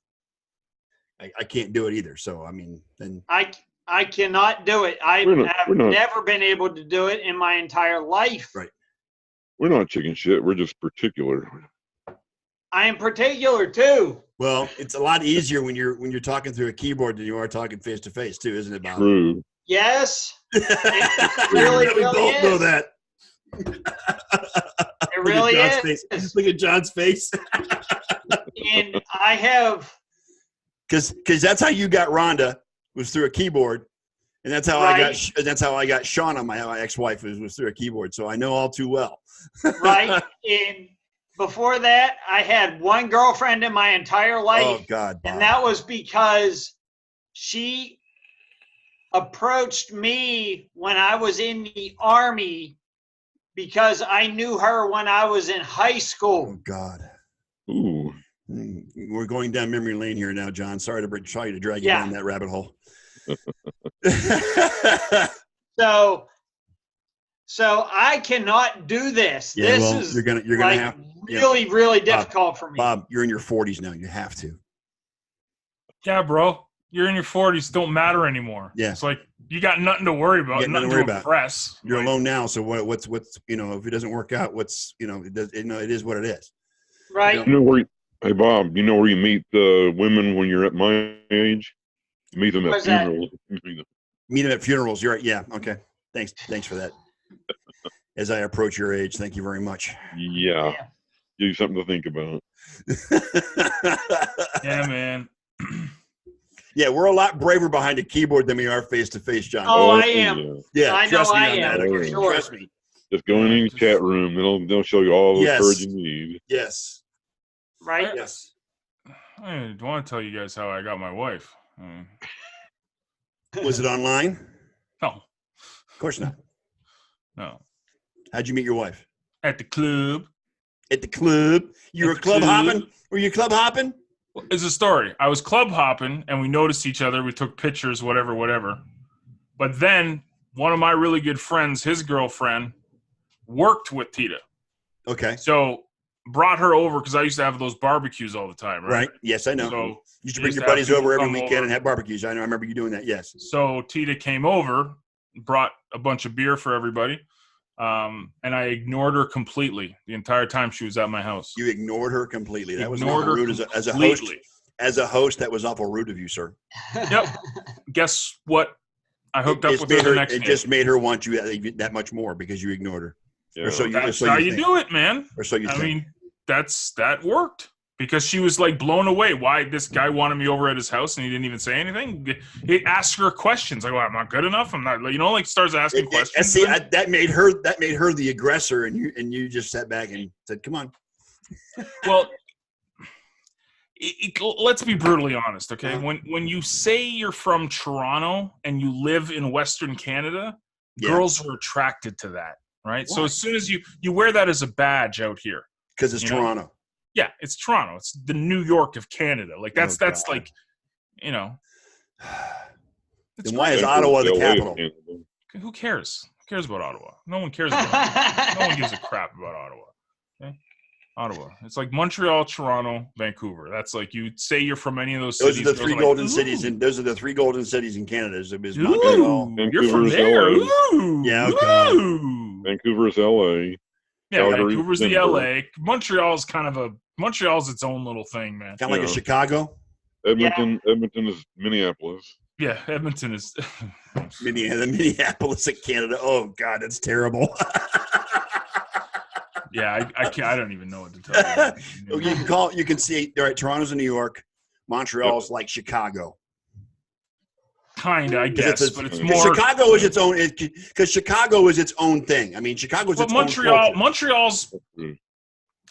I can't do it either. So I mean, then I cannot do it. I have never been able to do it in my entire life. Right. We're not chicken shit. We're just particular. I am particular too. Well, it's a lot easier when you're talking through a keyboard than you are talking face to face too, isn't it, Bob? True. Yes. It really, we really both is. know that. It really is. Look at John's face. And I have. Because that's how you got Rhonda was through a keyboard, and that's how I got Shauna, my ex-wife, was through a keyboard. So I know all too well. Right. And before that, I had one girlfriend in my entire life. Oh God, Bob. And that was because she approached me when I was in the Army because I knew her when I was in high school. Oh God. Ooh. We're going down memory lane here now, John. Sorry to drag you down that rabbit hole. So I cannot do this. Yeah, this well, is you're gonna like have really difficult for me. Bob, you're in your 40s now. You have to. Yeah, bro. You're in your 40s. Don't matter anymore. Yeah. It's like you got nothing to worry about. Nothing to impress. You're alone now. So what's if it doesn't work out, it is what it is. Right. Hey Bob, you know where you meet women when you're at my age? You meet them at funerals. Meet them at funerals. You're right. Yeah. Okay. Thanks for that. As I approach your age, thank you very much. Yeah. Give you something to think about. Yeah, man. Yeah, we're a lot braver behind a keyboard than we are face to face, John. Oh, I am. Yeah, I know I am. for sure. Trust me. Just go in any chat room. They'll show you all the courage you need. Yes. Right. Yes. I want to tell you guys how I got my wife. Was it online? No. Of course not. No. How'd you meet your wife? At the club. At the club? You were club hopping? Were you club hopping? It's a story. I was club hopping, and we noticed each other. We took pictures, whatever. But then one of my really good friends, his girlfriend, worked with Tita. Okay. So brought her over because I used to have those barbecues all the time, right? Right. Yes, I know. So you used to bring your buddies over every weekend and have barbecues. I know. I remember you doing that. Yes. So Tita came over, brought a bunch of beer for everybody, and I ignored her completely the entire time she was at my house. You ignored her completely. That was awful rude as a host. As a host, that was awful rude of you, sir. Yep. Guess what? I hooked up with her the next day. It just made her want you that much more because you ignored her. Yeah. That's how you do it, man. Or so you think. I mean, that worked. because she was like blown away. Why this guy wanted me over at his house and he didn't even say anything. He asked her questions. Like, well, I'm not good enough. I'm not, like starts asking questions. See, that made her the aggressor, and you just sat back and said, "Come on." Well, let's be brutally honest, okay? When you say you're from Toronto and you live in Western Canada, girls are attracted to that, right? Why? So as soon as you wear that as a badge out here, because it's Toronto. Yeah, it's Toronto. It's the New York of Canada. Like that's like, Then why is Ottawa the capital? Who cares? Who cares about Ottawa? No one cares about Ottawa. No one gives a crap about Ottawa. Okay? Ottawa. It's like Montreal, Toronto, Vancouver. That's like you say you're from any of those cities. Those are the three golden cities, and those are the three golden cities in Canada. Is Montreal. You're from there. Yeah, okay. Vancouver's LA. Yeah, Calgary, Vancouver's the LA. Montreal's Montreal's its own little thing, man. Kind of like a Chicago. Edmonton is Minneapolis. Yeah, Edmonton is Minneapolis of Canada. Oh God, that's terrible. Yeah, I can't. I don't even know what to tell you. You can see. All right, Toronto's in New York. Montreal's like Chicago. Kinda, I guess, but it's more. Chicago is its own, because Chicago is its own thing. I mean, Chicago's its own culture. Montreal's,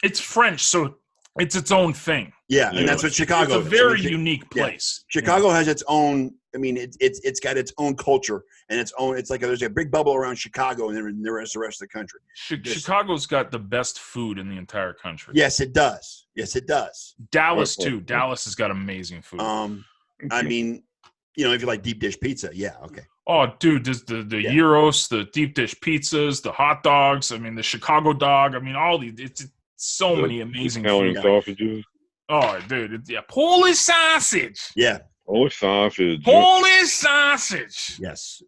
it's French, so it's its own thing. Yeah, and that's what Chicago is. It's a very unique place. Yeah. Chicago has its own. I mean, it's got its own culture and its own. It's like there's a big bubble around Chicago, and then the rest of the country. Chicago's got the best food in the entire country. Yes, it does. Dallas too. Dallas has got amazing food. I mean, if you like deep dish pizza, yeah, okay. Oh, dude, the gyros, the deep dish pizzas, the hot dogs. I mean, the Chicago dog. I mean, all these. It's so many amazing Italian sausages. Oh, dude, Polish sausage. Yeah. Polish sausage. Polish sausage. Yes.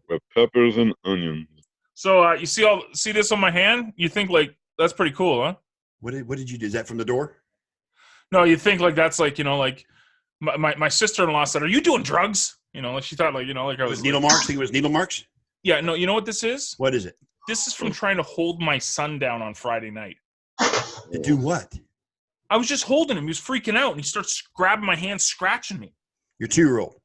With peppers and onions. So you see this on my hand? You think like that's pretty cool, huh? What did you do? Is that from the door? No, you think like that's like like my sister-in-law said, "Are you doing drugs?" Like she thought like like I was needle marks. Think it was needle marks. Yeah, no. You know what this is? What is it? This is from trying to hold my son down on Friday night. To do what? I was just holding him. He was freaking out, and he starts grabbing my hand, scratching me. Your 2-year-old.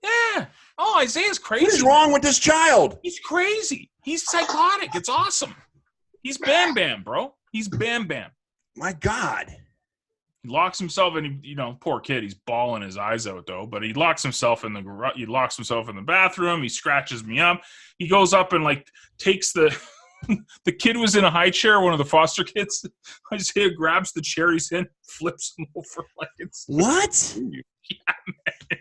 Yeah. Oh, Isaiah's crazy. What is wrong with this child? He's crazy. He's psychotic. It's awesome. He's Bam Bam, bro. He's Bam Bam. My God. He locks himself in. Poor kid. He's bawling his eyes out though. But he locks himself in the garage. He locks himself in the bathroom. He scratches me up. He goes up and like takes the. The kid was in a high chair, one of the foster kids. Isaiah grabs the chair he's in, flips him over like it's what? Yeah, man,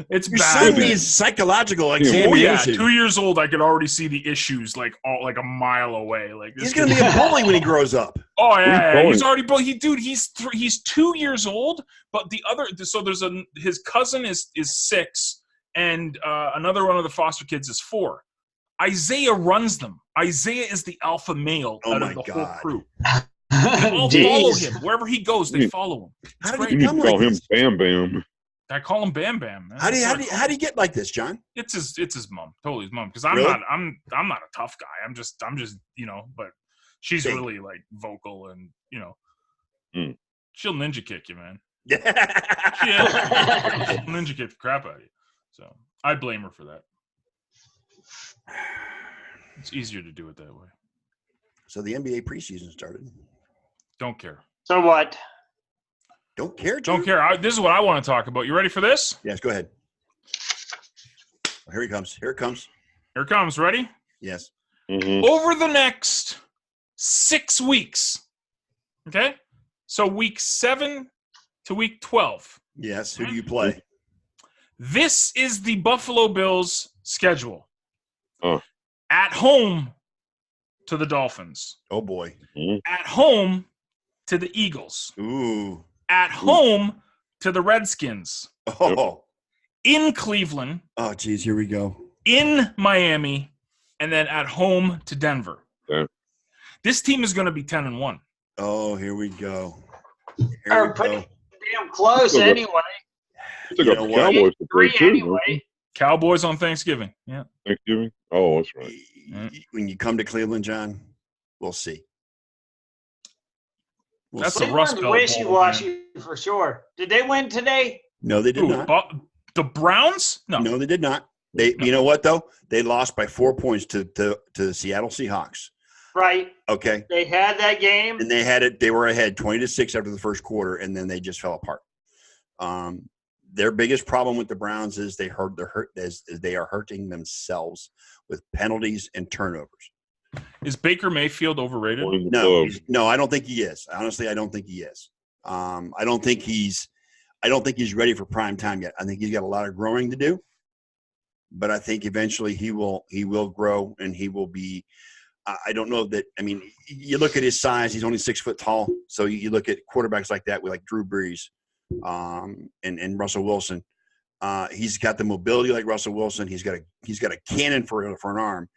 it's your bad. son needs psychological examination. Oh yeah, 2 years old. I could already see the issues like a mile away. Like he's gonna be a bully when he grows up. Oh yeah, he's already bully. He's 2 years old. But there's his cousin is 6, and another one of the foster kids is 4. Isaiah runs them. Isaiah is the alpha male out of the whole crew. They all follow him. Wherever he goes, they follow him. How did he call him Bam Bam? I call him Bam Bam, man. How do you get like this, John? It's his mom. Totally his mom. Because I'm not a tough guy. I'm just but she's really like vocal and she'll ninja kick you, man. She'll ninja kick the crap out of you. So I blame her for that. It's easier to do it that way. So the NBA preseason started. Don't care. So what? Don't care, John? Don't care. This is what I want to talk about. You ready for this? Yes, go ahead. Here he comes. Here it comes. Here it comes. Ready? Yes. Mm-hmm. Over the next 6 weeks, okay? So week 7 to week 12. Yes. Who do you play? This is the Buffalo Bills' schedule. Oh. At home to the Dolphins. Oh, boy. At home to the Eagles. Ooh. At home to the Redskins. Oh. In Cleveland. Oh, geez. Here we go. In Miami. And then at home to Denver. Yeah. This team is going to be 10-1. Oh, here we go. Pretty damn close anyway. Still got the Cowboys to play too. Anyway. Cowboys on Thanksgiving. Yeah. Thanksgiving? Oh, that's right. When you come to Cleveland, John, we'll see. That's see. a Rust Belt wishy-washy for sure. Did they win today? No, they did not. The Browns? No, they did not. You know what though? They lost by 4 points to the Seattle Seahawks. Right. Okay. They had that game. And they had it. They were ahead 20-6 after the first quarter, and then they just fell apart. Their biggest problem with the Browns is they are hurting themselves with penalties and turnovers. Is Baker Mayfield overrated? No, I don't think he is. Honestly, I don't think he is. I don't think he's ready for prime time yet. I think he's got a lot of growing to do, but I think eventually he will grow and he will be. I don't know that. I mean, you look at his size; he's only 6 foot tall. So you look at quarterbacks like that, with like Drew Brees, and Russell Wilson. He's got the mobility like Russell Wilson. He's got a cannon for an arm,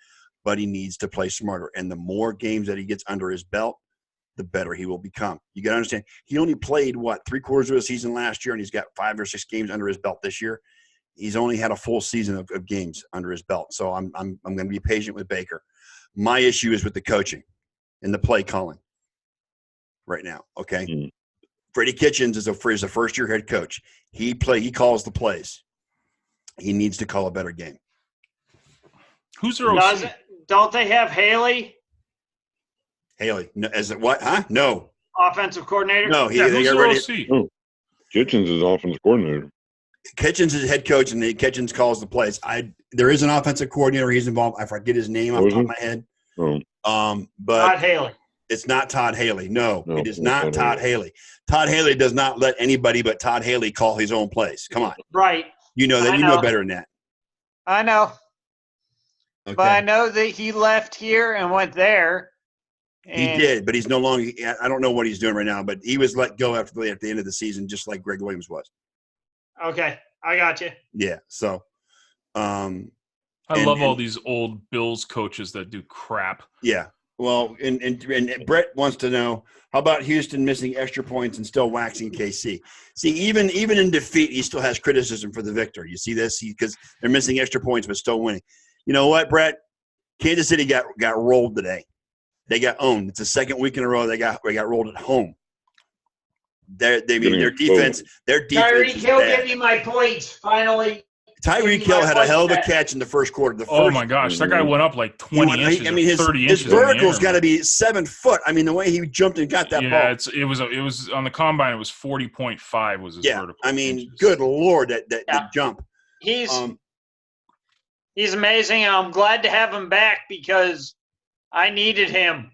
but he needs to play smarter. And the more games that he gets under his belt, the better he will become. You got to understand, he only played, 3/4 of a season last year, and he's got 5 or 6 games under his belt this year. He's only had a full season of games under his belt. So I'm going to be patient with Baker. My issue is with the coaching and the play calling right now, okay? Mm. Freddie Kitchens is a first-year head coach. He calls the plays. He needs to call a better game. Who's their OC? Don't they have Haley? Haley, no, as it what? Huh? No. Offensive coordinator? No, who's their OC? Oh, Kitchens is offensive coordinator. Kitchens is head coach, and Kitchens calls the plays. There is an offensive coordinator. He's involved. I forget his name off the top of my head. Oh. But Todd Haley. It's not Todd Haley. No, it is not Todd Haley. Todd Haley does not let anybody but Todd Haley call his own plays. Come on. Right. You know that. You know better than that. I know. Okay. But I know that he left here and went there. He did, but he's no longer – I don't know what he's doing right now, but he was let go at the end of the season just like Greg Williams was. Okay. I got you. Yeah. So I love all these old Bills coaches that do crap. Yeah. Well, and Brett wants to know, how about Houston missing extra points and still waxing KC? See, even in defeat, he still has criticism for the victor. You see this? Because they're missing extra points but still winning. You know what, Brett? Kansas City got rolled today. They got owned. It's the second week in a row they got rolled at home. Their defense. Tyreek Hill, give me my points. Finally. Tyreek Hill had a hell of a catch in the first quarter. Oh my gosh, that guy went up like 20 inches. I mean, 30 inches. His vertical's got to be 7 foot. I mean, the way he jumped and got that ball. Yeah, it was on the combine. It was 40.5 was his vertical. I mean, good Lord, that jump. He's amazing. And I'm glad to have him back because I needed him.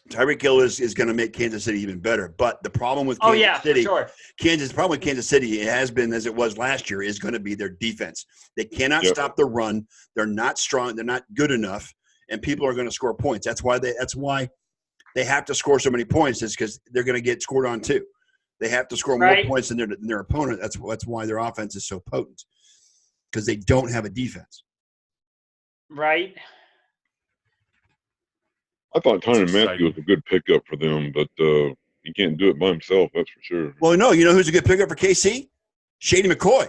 Tyreek Hill is going to make Kansas City even better. But the problem with Kansas City, for sure. The problem with Kansas City, it has been as it was last year, is going to be their defense. They cannot stop the run. They're not strong. They're not good enough, and people are going to score points. That's why they have to score so many points. Is because they're going to get scored on too. They have to score more points than their opponent. That's why their offense is so potent, because they don't have a defense. Right. I thought Tyrann Mathieu was a good pickup for them, but he can't do it by himself, that's for sure. Well, no, you know who's a good pickup for KC? Shady McCoy.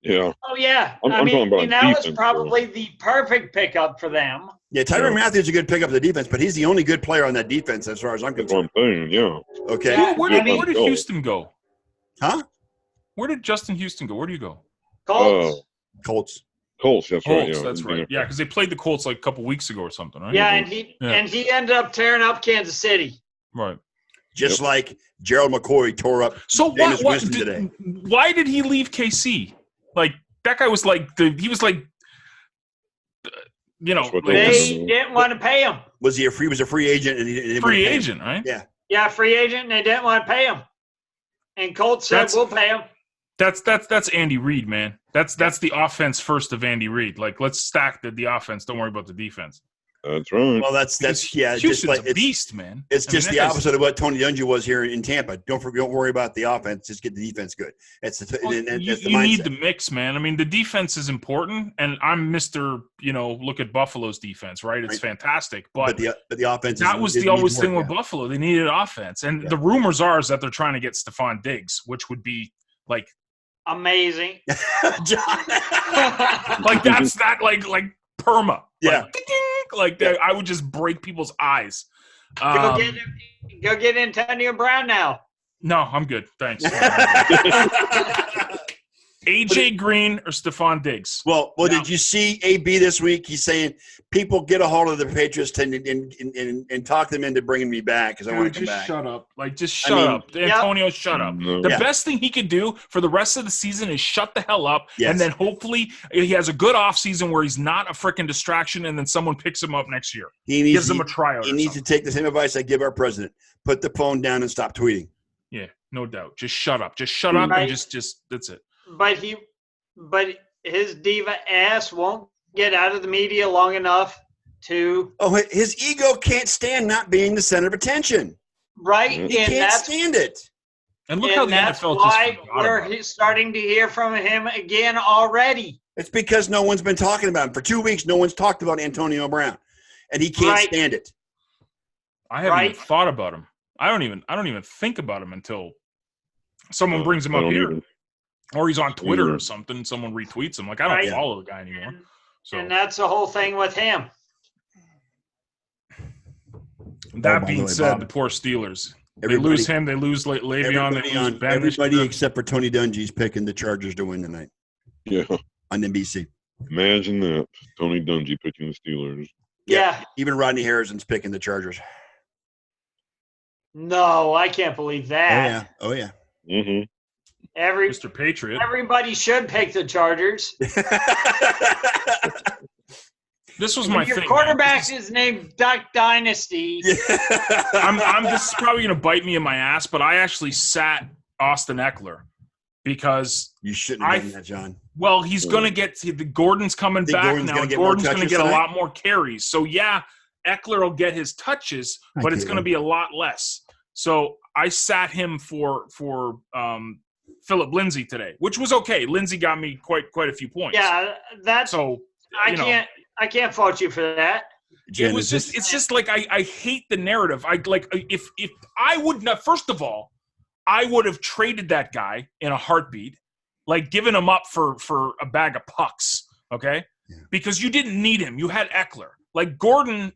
Yeah. Oh, yeah. I'm talking about that defense, was probably the perfect pickup for them. Yeah, Tyrann Mathieu is a good pickup for the defense, but he's the only good player on that defense as far as I'm concerned. That's what I'm saying, yeah. Okay. Yeah, where did Houston go? Huh? Where did Justin Houston go? Where do you go? Colts. Colts, that's right. Yeah. That's right. Yeah, because they played the Colts like a couple weeks ago or something, right? Yeah, and he ended up tearing up Kansas City. Right. Just like Gerald McCoy tore up Jameis Winston today. Why did he leave KC? Like, that guy was like they didn't want to pay him. Was he a free agent? And he didn't free agent, right? Yeah. Yeah, free agent, and they didn't want to pay him. And Colts said, we'll pay him. That's Andy Reid, man. That's the offense first of Andy Reid. Like, let's stack the offense. Don't worry about the defense. That's right. Well, that's Houston's just like a beast, man. It's just the opposite of what Tony Dungy was here in Tampa. Don't worry about the offense. Just get the defense good. That's the you need the mix, man. I mean, the defense is important, and I'm Mr. Look at Buffalo's defense, right? It's fantastic, but the offense. That was the always thing with Buffalo. They needed offense, and the rumors are is that they're trying to get Stephon Diggs, which would be like amazing. John. Like that's that like perma. Yeah. Like, Like I would just break people's eyes. Go get Antonio Brown now. No, I'm good. Thanks. AJ Green or Stephon Diggs? Well, did you see AB this week? He's saying people get a hold of the Patriots and talk them into bringing me back because I want to come back. Shut up. Just shut up. Antonio, shut up. No. The best thing he could do for the rest of the season is shut the hell up, Yes. and then hopefully he has a good offseason where he's not a freaking distraction, and then someone picks him up next year. Gives him a tryout. He needs to take the same advice I give our president. Put the phone down and stop tweeting. Yeah, no doubt. Just shut up. Just shut up and just that's it. But his diva ass won't get out of the media long enough to. Oh, his ego can't stand not being the center of attention. Right, He can't stand it. And look how the that's NFL why just forgot about it. we're starting to hear from him again already. It's because no one's been talking about him. For 2 weeks, no one's talked about Antonio Brown, and he can't stand it. I haven't even thought about him. I don't even think about him until someone brings him up here. Or he's on Twitter or something. Someone retweets him. Like, I don't follow the guy anymore. And that's the whole thing with him. That being said, the poor Steelers. They lose him. They lose Le'Veon. They lose Ben. Everybody except for Tony Dungy's picking the Chargers to win tonight. Yeah. On NBC. Imagine that. Tony Dungy picking the Steelers. Yeah. Even Rodney Harrison's picking the Chargers. No, I can't believe that. Oh, yeah. Mm-hmm. Mr. Patriot. Everybody should pick the Chargers. This was my Your thing. quarterback is named Duck Dynasty. Yeah. This is probably going to bite me in my ass, but I actually sat Austin Eckler because You shouldn't have done that, John. Well, he's going to get – Gordon's coming back Gordon's now. gonna get Gordon's more going to touches get a tonight? lot more carries. So, yeah, Eckler will get his touches, but it's going to be a lot less. So I sat him for Philip Lindsay today, which was okay. Lindsay got me quite a few points. Yeah, that's so I can't fault you for that. Jen, it's just like I hate the narrative. If I would not, first of all, I would have traded that guy in a heartbeat, like giving him up for a bag of pucks, okay? Yeah. Because you didn't need him. You had Eckler. Like Gordon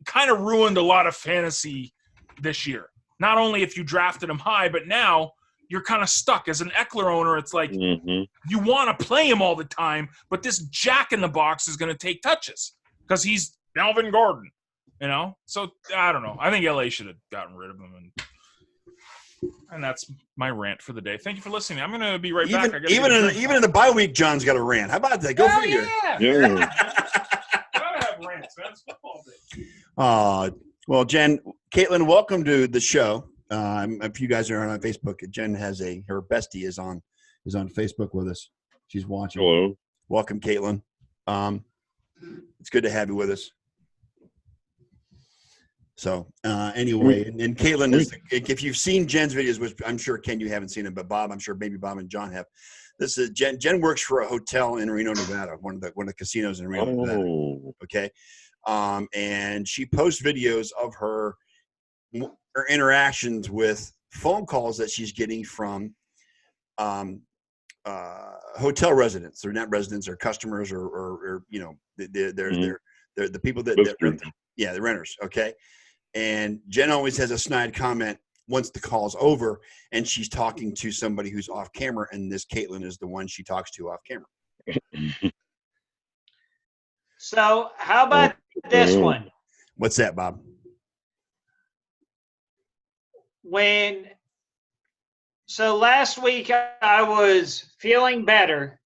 kind of ruined a lot of fantasy this year. Not only if you drafted him high, but now you're kind of stuck. As an Eckler owner, it's like you want to play him all the time, but this jack in the box is going to take touches because he's Melvin Gordon, you know? So, I don't know. I think LA should have gotten rid of him. And that's my rant for the day. Thank you for listening. I'm going to be right back. Even in the bye week, John's got a rant. How about that? Go figure. Yeah. Gotta have rants, man. It's football day. Well, Jen, Caitlin, welcome to the show. If you guys are on Facebook, Jen has her bestie is on Facebook with us. She's watching. Hello. Welcome, Caitlin. It's good to have you with us. So anyway, and Caitlin if you've seen Jen's videos, which I'm sure Ken you haven't seen them, but Bob, I'm sure maybe Bob and John have. This is Jen. Jen works for a hotel in Reno, Nevada, one of the casinos in Reno, Nevada. Okay, and she posts videos of her interactions with phone calls that she's getting from hotel residents. They're not residents or customers or you know they're the people that rent them. Yeah, the renters. Okay, and Jen always has a snide comment once the call's over and she's talking to somebody who's off camera, and this Caitlin is the one she talks to off camera. So how about this one? What's that, Bob? So last week I was feeling better,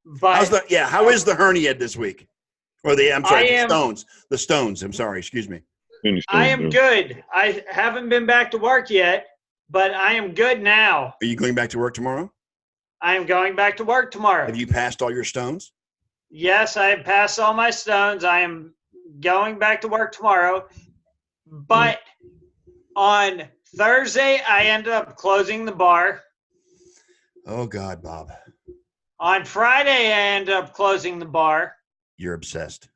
but how is the hernia this week? Or the stones. I'm sorry, excuse me. I am good. I haven't been back to work yet, but I am good now. Are you going back to work tomorrow? I am going back to work tomorrow. Have you passed all your stones? Yes, I have passed all my stones. I am going back to work tomorrow. But on Thursday, I ended up closing the bar. Oh, God, Bob. On Friday, I ended up closing the bar. You're obsessed.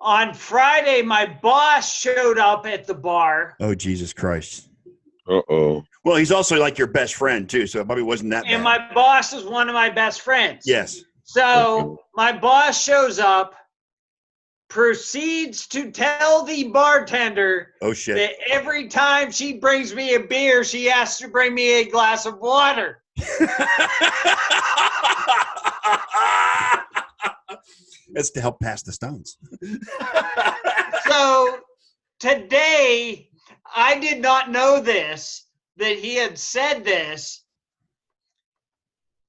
On Friday, my boss showed up at the bar. Oh, Jesus Christ. Uh-oh. Well, he's also like your best friend, too, so it probably wasn't that bad. And my boss is one of my best friends. Yes. So my boss shows up, proceeds to tell the bartender Oh shit! that every time she brings me a beer, she has to bring me a glass of water. That's to help pass the stones. So today, I did not know this, that he had said this.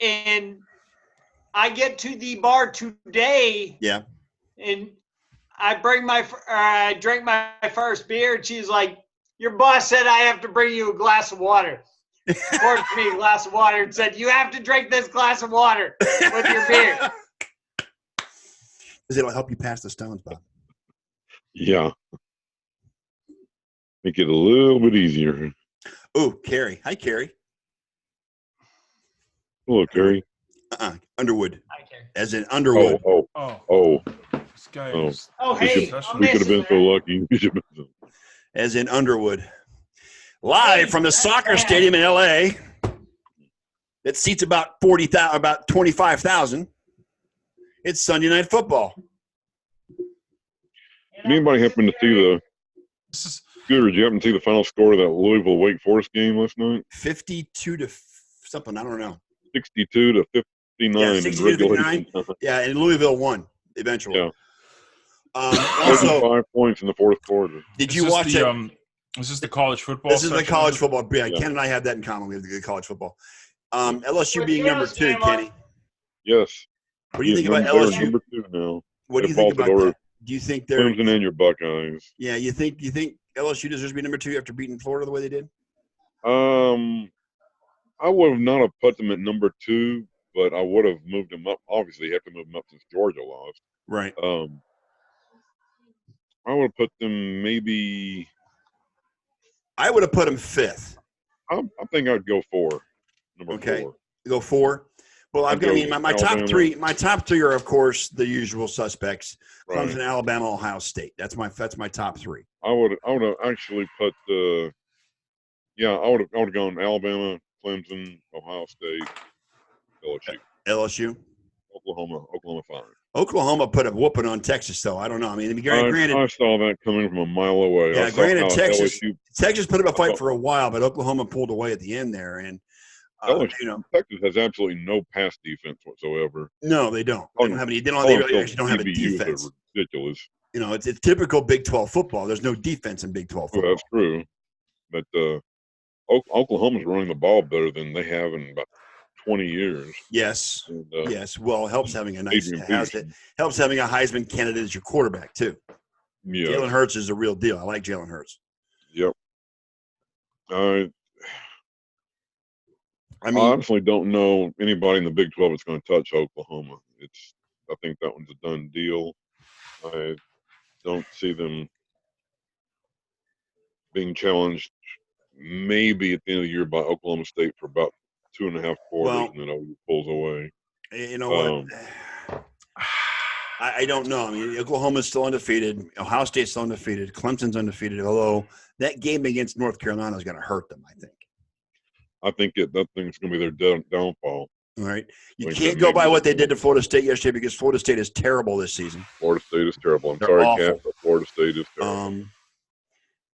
And I get to the bar today. Yeah. And I drink my first beer, and she's like, "Your boss said I have to bring you a glass of water." Poured me a glass of water and said, "You have to drink this glass of water with your beer." Because it'll help you pass the stones, Bob. Yeah. Make it a little bit easier. Oh, Carrie. Hi, Carrie. Hello, Carrie. Underwood. Okay. As in Underwood. Oh. This guy Oh. is. Oh, We hey, could, I'm we could have missing been so that. lucky. We should have been so. As in Underwood. Live Hey, from the that's soccer bad. stadium in L.A. That seats about 40,000, about 25,000. It's Sunday Night Football. Did anybody happen to see the This is Scooter? Did you happen to see the final score of that Louisville Wake Forest game last night? 52 to something. I don't know. 62 to 59 Yeah, in 62 to regulation 59. time. Yeah, and Louisville won eventually. Yeah. Also, 5 points in the fourth quarter. did is you this watch the, it? Is this the college football? This is the section college of it? football. Yeah, Yeah. Ken and I have that in common. We have the good college football. LSU Well, being yes, number 2, Bama. Kenny. Yes. What do you think They're about LSU? number 2 now. What do They you think vaulted about over that? Do you think they're? Clemson and your Buckeyes. Yeah, you think LSU deserves to be number 2 after beating Florida the way they did? I would have not have put them at number 2, but I would have moved them up. Obviously, you have to move them up since Georgia lost. Right. I would have put them maybe. I would have put them 5th. I think I'd go 4. Number Okay. 4. Go 4. Well, I'd I go mean, my top Alabama. 3. My top 3 are, of course, the usual suspects: Clemson, Right. Alabama, Ohio State. That's my top 3. I would have actually put the. Yeah, I would have gone Alabama, Clemson, Ohio State, LSU, LSU. Oklahoma 5. Oklahoma put a whooping on Texas, though. I don't know. I mean, granted, I saw that coming from a mile away. Yeah, I saw granted, how Texas put up a fight for a while, but Oklahoma pulled away at the end there. And Texas has absolutely no pass defense whatsoever. No, they don't. They don't have any. They really actually don't have a defense. Are ridiculous. It's typical Big 12 football. There's no defense in Big 12 football. Well, that's true, but Oklahoma's running the ball better than they have in about 20 years. Yes. And, yes. Well, it helps having Adrian Peterson. helps having a Heisman candidate as your quarterback too. Yeah. Jalen Hurts is a real deal. I like Jalen Hurts. Yep. I mean, honestly don't know anybody in the Big 12 that's going to touch Oklahoma. I think that one's a done deal. I don't see them being challenged maybe at the end of the year by Oklahoma State for about 2.5 quarters, and then OU pulls away. You know what? I don't know. I mean, Oklahoma's still undefeated. Ohio State's still undefeated. Clemson's undefeated, although that game against North Carolina is going to hurt them, I think. I think that thing's going to be their downfall. All right. You can't go by what they did to Florida State yesterday because Florida State is terrible this season. Florida State is terrible. They're sorry, awful. Kat, but Florida State is terrible.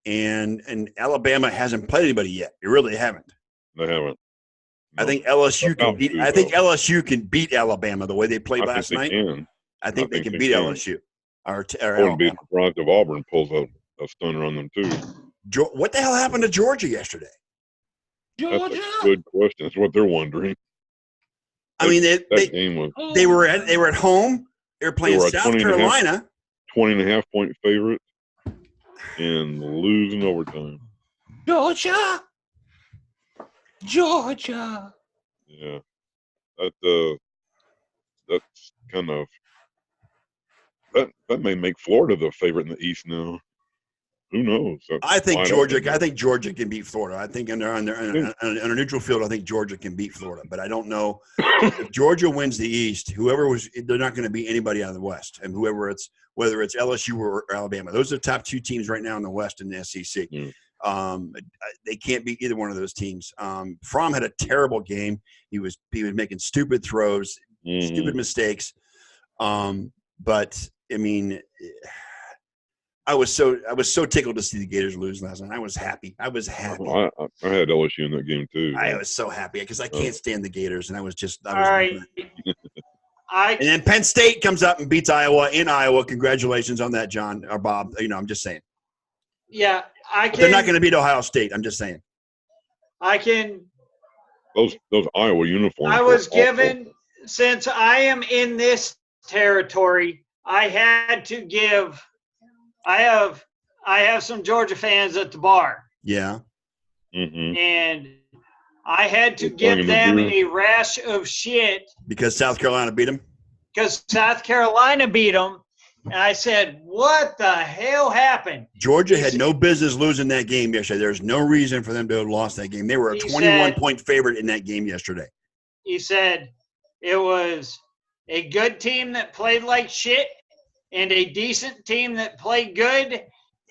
And Alabama hasn't played anybody yet. They really haven't. They haven't. No. I think LSU can About beat. to, I think though. LSU can beat Alabama the way they played last night. I think they can beat LSU. I wouldn't be surprised if Auburn pulls a stunner on them too. What the hell happened to Georgia yesterday? That's a good question. That's what they're wondering. I mean, they were at home. They were playing South Carolina. 20.5-point favorite and losing overtime. Georgia. Yeah, that's kind of that may make Florida the favorite in the East now. Who knows? I think Georgia can beat Florida. I think on a neutral field, I think Georgia can beat Florida. But I don't know if Georgia wins the East. They're not going to beat anybody out of the West, and whether it's LSU or Alabama. Those are the top 2 teams right now in the West in the SEC. They can't beat either one of those teams. Fromm had a terrible game. He was making stupid throws, stupid mistakes. But I mean, I was so tickled to see the Gators lose last night. I was happy. I had LSU in that game too. I was so happy because I can't stand the Gators, and I was. All right. And then Penn State comes up and beats Iowa in Iowa. Congratulations on that, John or Bob. I'm just saying. Yeah, They're not going to beat Ohio State. I'm just saying. I can. Those Iowa uniforms. I was given, since I am in this territory, I had to give. I have some Georgia fans at the bar. Yeah. Mm-hmm. And I had to give them a rash of shit because South Carolina beat them. Because South Carolina beat them, and I said, "What the hell happened?" Georgia had no business losing that game yesterday. There's no reason for them to have lost that game. They were a 21-point favorite in that game yesterday. He said it was a good team that played like shit and a decent team that played good.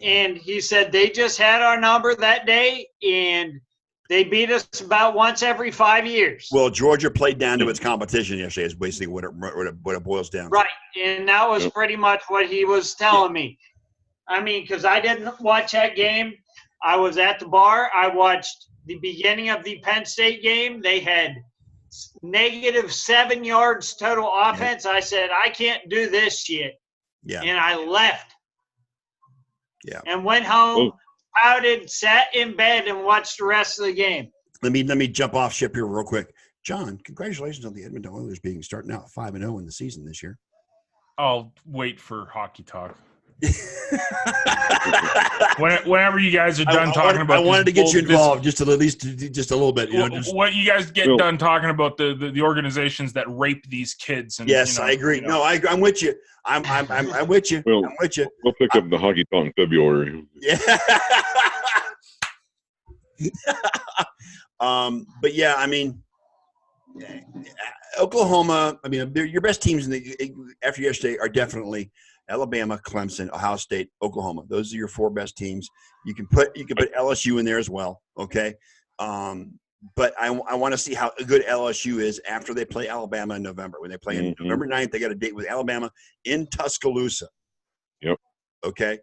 And he said they just had our number that day, and they beat us about once every 5 years. Well, Georgia played down to its competition yesterday is basically what it boils down to. Right, and that was pretty much what he was telling me. I mean, because I didn't watch that game. I was at the bar. I watched the beginning of the Penn State game. They had -7 yards total offense. I said, I can't do this shit. Yeah. And I left. Yeah. And went home, pouted, sat in bed, and watched the rest of the game. Let me jump off ship here real quick. John, congratulations on the Edmonton Oilers starting out 5-0 in the season this year. I'll wait for hockey talk. Whenever you guys are done talking about, I wanted to get you involved just a little bit. When you guys get done talking about the organizations that rape these kids. And, yes, I agree. No, I'm with you. I'm with you. I'm with you. We'll pick up the hockey talk in February. Yeah. But yeah, I mean, Oklahoma. I mean, your best teams after yesterday are definitely Alabama, Clemson, Ohio State, Oklahoma. Those are your 4 best teams. You can put LSU in there as well. Okay. But I want to see how good LSU is after they play Alabama in November. When they play in November 9th, they got a date with Alabama in Tuscaloosa. Yep. Okay.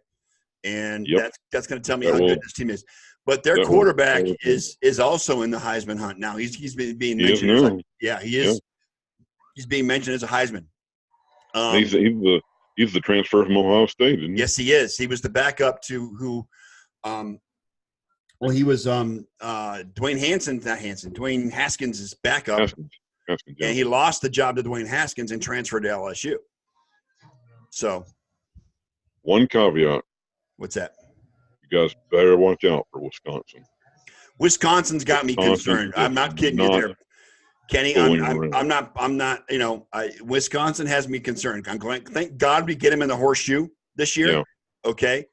And yep. that's going to tell me how good this team is. But their quarterback is also in the Heisman hunt now. He's being mentioned. He is. Yeah. He's being mentioned as a Heisman. He's the transfer from Ohio State, isn't he? Yes, he is. He was the backup to who he was Dwayne Haskins' backup. Haskins, yeah. And he lost the job to Dwayne Haskins and transferred to LSU. So one caveat. What's that? You guys better watch out for Wisconsin. Wisconsin's got me concerned. I'm not kidding you there. Kenny, I'm not. Wisconsin has me concerned. I'm going. Thank God we get him in the horseshoe this year. Yeah. Okay,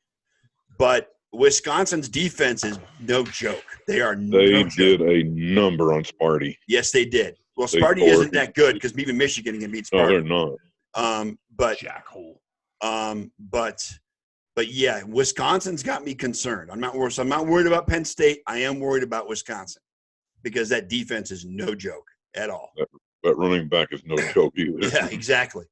but Wisconsin's defense is no joke. They did a number on Sparty. Yes, they did. Well, Sparty isn't that good because even Michigan can beat Sparty. No, they're not. But jackhole. But yeah, Wisconsin's got me concerned. I'm not worried about Penn State. I am worried about Wisconsin because that defense is no joke at all. That running back is no joke either. Yeah, exactly.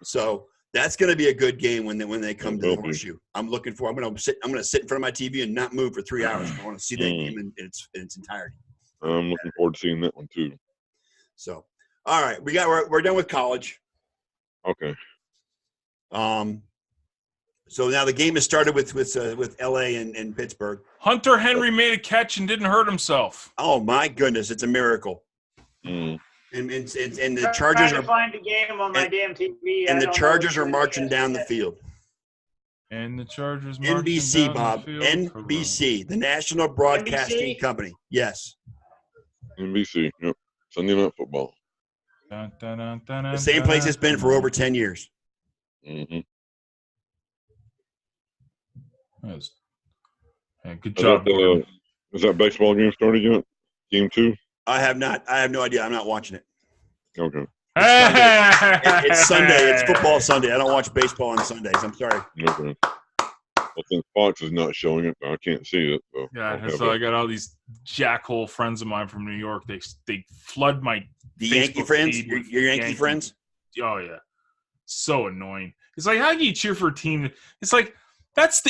So that's going to be a good game when they come to the horseshoe. I'm looking for. I'm going to sit in front of my TV and not move for 3 hours. I want to see that game in its entirety. I'm looking forward to seeing that one too. So, all right, we're done with college. Okay. So now the game has started with LA and Pittsburgh. Hunter Henry made a catch and didn't hurt himself. Oh my goodness, it's a miracle. Mm. And the Chargers are find the game on my damn TV. And the Chargers are marching down the field. And the Chargers NBC, down Bob. the field. NBC, the National Broadcasting Company. Yes. NBC. Yep. Sunday Night Football. The same place it's been for over 10 years. Mm-hmm. Good job. Is that baseball game started yet? Game 2? I have not. I have no idea. I'm not watching it. Okay. It's Sunday. It's football Sunday. I don't watch baseball on Sundays. I'm sorry. Okay. Well, since Fox is not showing it, I can't see it. So yeah, so I got all these jackhole friends of mine from New York. They flood my Yankee friends. Your Yankee friends. Oh yeah, so annoying. It's like, how do you cheer for a team? It's like that's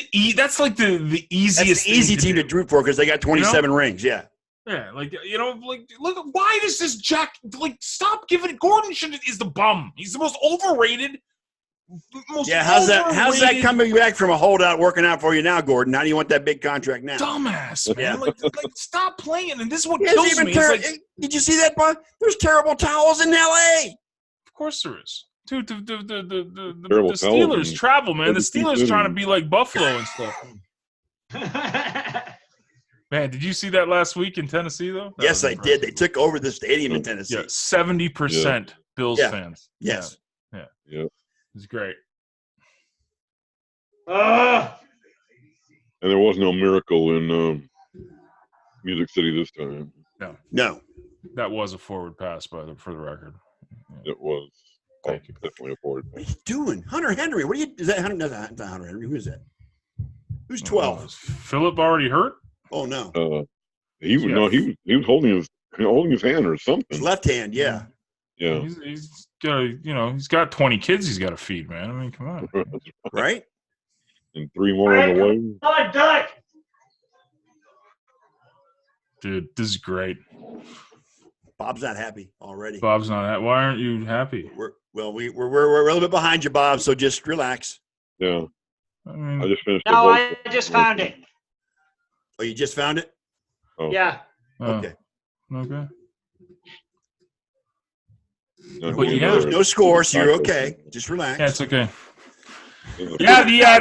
like the easiest. That's the easy team do. to root for because they got 27 rings. Yeah. Yeah, like look. Why does this stop giving it? Gordon is the bum. He's the most overrated. How's that coming back from a holdout working out for you now, Gordon? How do you want that big contract now? Dumbass, man. Yeah. like stop playing. And this is what kills me. Did you see that, Bob? There's terrible towels in L.A. Of course there is. Dude, the Terrible Steelers towels. travel, man. The Every Steelers city. trying to be like Buffalo and stuff. Man, did you see that last week in Tennessee, though? Yes, I did. They took over the stadium in Tennessee. Yeah, 70% Bills fans. Yes. Yeah. It's great. And there was no miracle in Music City this time. No. That was a forward pass, for the record. It was. Thank you. Definitely a forward. What are you doing? Hunter Henry. What are you – is that Hunter? No, that's not Hunter Henry. Who is that? Who's 12? Is Phillip already hurt? Oh, no. He was holding his hand or something. His left hand, yeah. Yeah. He's got he's got 20 kids he's got to feed, man. I mean, come on. Right? And 3 more on the way. Oh, duck. Dude, this is great. Bob's not happy already. Bob's not. Why aren't you happy? We're a little bit behind you, Bob, so just relax. Yeah. I mean, I just finished. No, I just found it. Oh, you just found it? Oh. Yeah. Okay. Okay. No, But yeah. There's no score, so you're okay. Just relax. Yeah, it's okay. Yeah,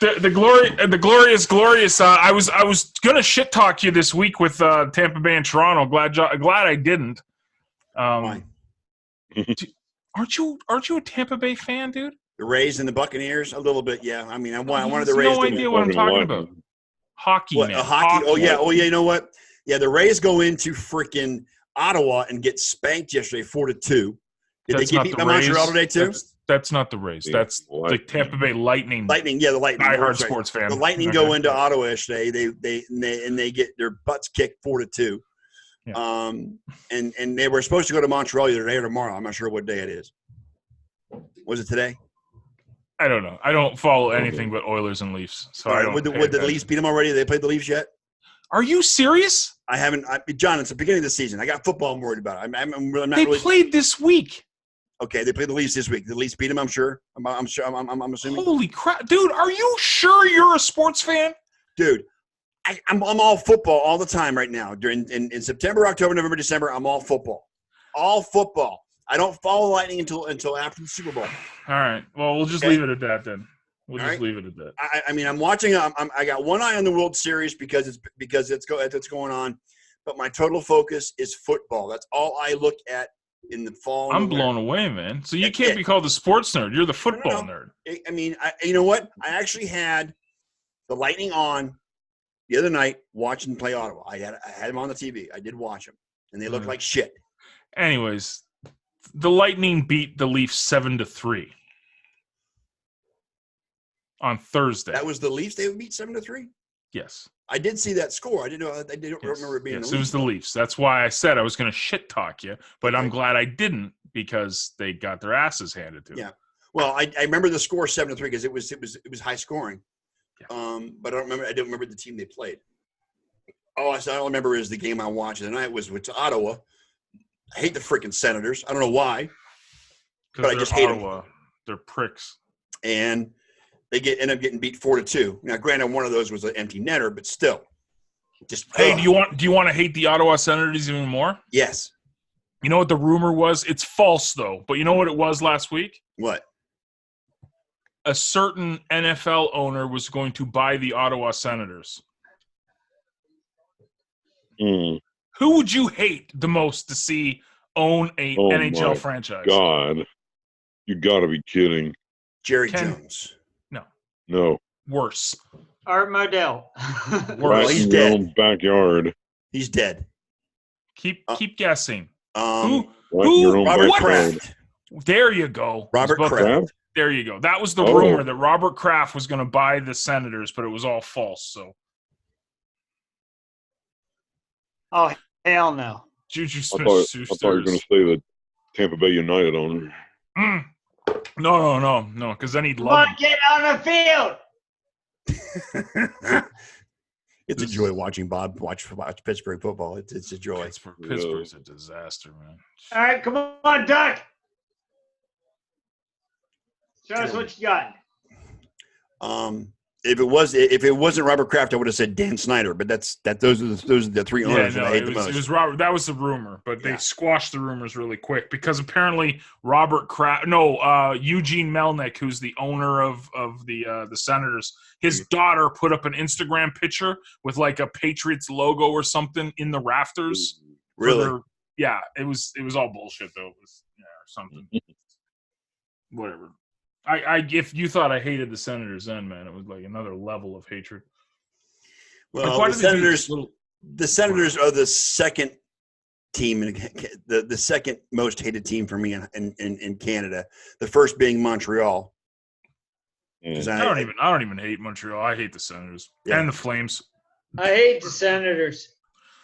The glorious. I was gonna shit talk you this week with Tampa Bay and Toronto. Glad I didn't. Fine. Aren't you a Tampa Bay fan, dude? The Rays and the Buccaneers, a little bit, yeah. I mean, I wanted the Rays no to idea what I'm talking about. Hockey, What, man. hockey? Oh, yeah. You know what? Yeah, the Rays go into freaking Ottawa and get spanked yesterday 4-2. Did That's they get not beat the by Rays. Montreal today, too? That's not the Rays. Yeah, That's the Tampa Bay Lightning. Lightning, yeah, the Lightning. Diehard That's right. sports fan. The Lightning Okay. go into Ottawa yesterday. They get their butts kicked 4-2. Yeah. And they were supposed to go to Montreal either today or tomorrow. I'm not sure what day it is. Was it today? I don't know. I don't follow anything but Oilers and Leafs. So All I right. don't. Would the pay attention. Leafs beat them already? Have they played the Leafs yet? Are you serious? I haven't. John, it's the beginning of the season. I got football I'm worried about. I'm not They really. played this week. Okay, they played the Leafs this week. The Leafs beat them, I'm sure. I'm sure. I'm assuming. Holy crap, dude! Are you sure you're a sports fan? Dude, I'm all football all the time right now. In September, October, November, December, I'm all football. All football. I don't follow Lightning until after the Super Bowl. All right. Well, we'll just leave it at that then. We'll just leave it at that. I mean, I'm watching. I got one eye on the World Series because it's going on, but my total focus is football. That's all I look at in the fall. I'm blown away, man. So you can't be called the sports nerd. You're the football nerd. I mean, you know what? I actually had the Lightning on the other night watching them play Ottawa. I had them on the TV. I did watch them, and they looked like shit. Anyways, the Lightning beat the Leafs 7-3 on Thursday. That was the Leafs. They would beat 7-3. Yes. I did see that score. I didn't remember it being. Yes, the it was the Leafs. That's why I said I was going to shit talk you, but I'm glad I didn't because they got their asses handed to them. Yeah. Well, I remember the score 7-3 because it was high scoring. Yeah. But I don't remember the team they played. All I remember is the game I watched tonight was with Ottawa. I hate the freaking Senators. I don't know why. But I just hate them. They're pricks. And they end up getting beat 4-2. Now, granted, one of those was an empty netter, but still. Hey, do you want to hate the Ottawa Senators even more? Yes. You know what the rumor was? It's false though. But you know what it was last week? What? A certain NFL owner was going to buy the Ottawa Senators. Mm. Who would you hate the most to see own a NHL franchise? God, you got to be kidding. Jerry Jones. No. Worse. Art Modell. Well, he's in your dead. own backyard. He's dead. Keep guessing. Right in your own Robert backyard. Kraft. There you go. Robert Kraft. There you go. That was the rumor that Robert Kraft was going to buy the Senators, but it was all false. So. Oh, hell no. Juju I thought you were going to say the Tampa Bay United owner. No, because then he'd Come love on, him. get on the field. It's a joy watching Bob watch Pittsburgh football. It's a joy. Pittsburgh's a disaster, man. All right, come on, Duck. Show us what you got. If it wasn't Robert Kraft, I would have said Dan Snyder. But those are the three owners that I hate the most. It was Robert. That was the rumor, but they squashed the rumors really quick because apparently Eugene Melnick, who's the owner of the Senators, his daughter put up an Instagram picture with like a Patriots logo or something in the rafters. Really? It was all bullshit though. It was or something. Whatever. If you thought I hated the Senators then, man, it was like another level of hatred. Well, like, the Senators are the second team, the second most hated team for me in Canada. The first being Montreal. I don't even hate Montreal. I hate the Senators and the Flames. I hate the Senators.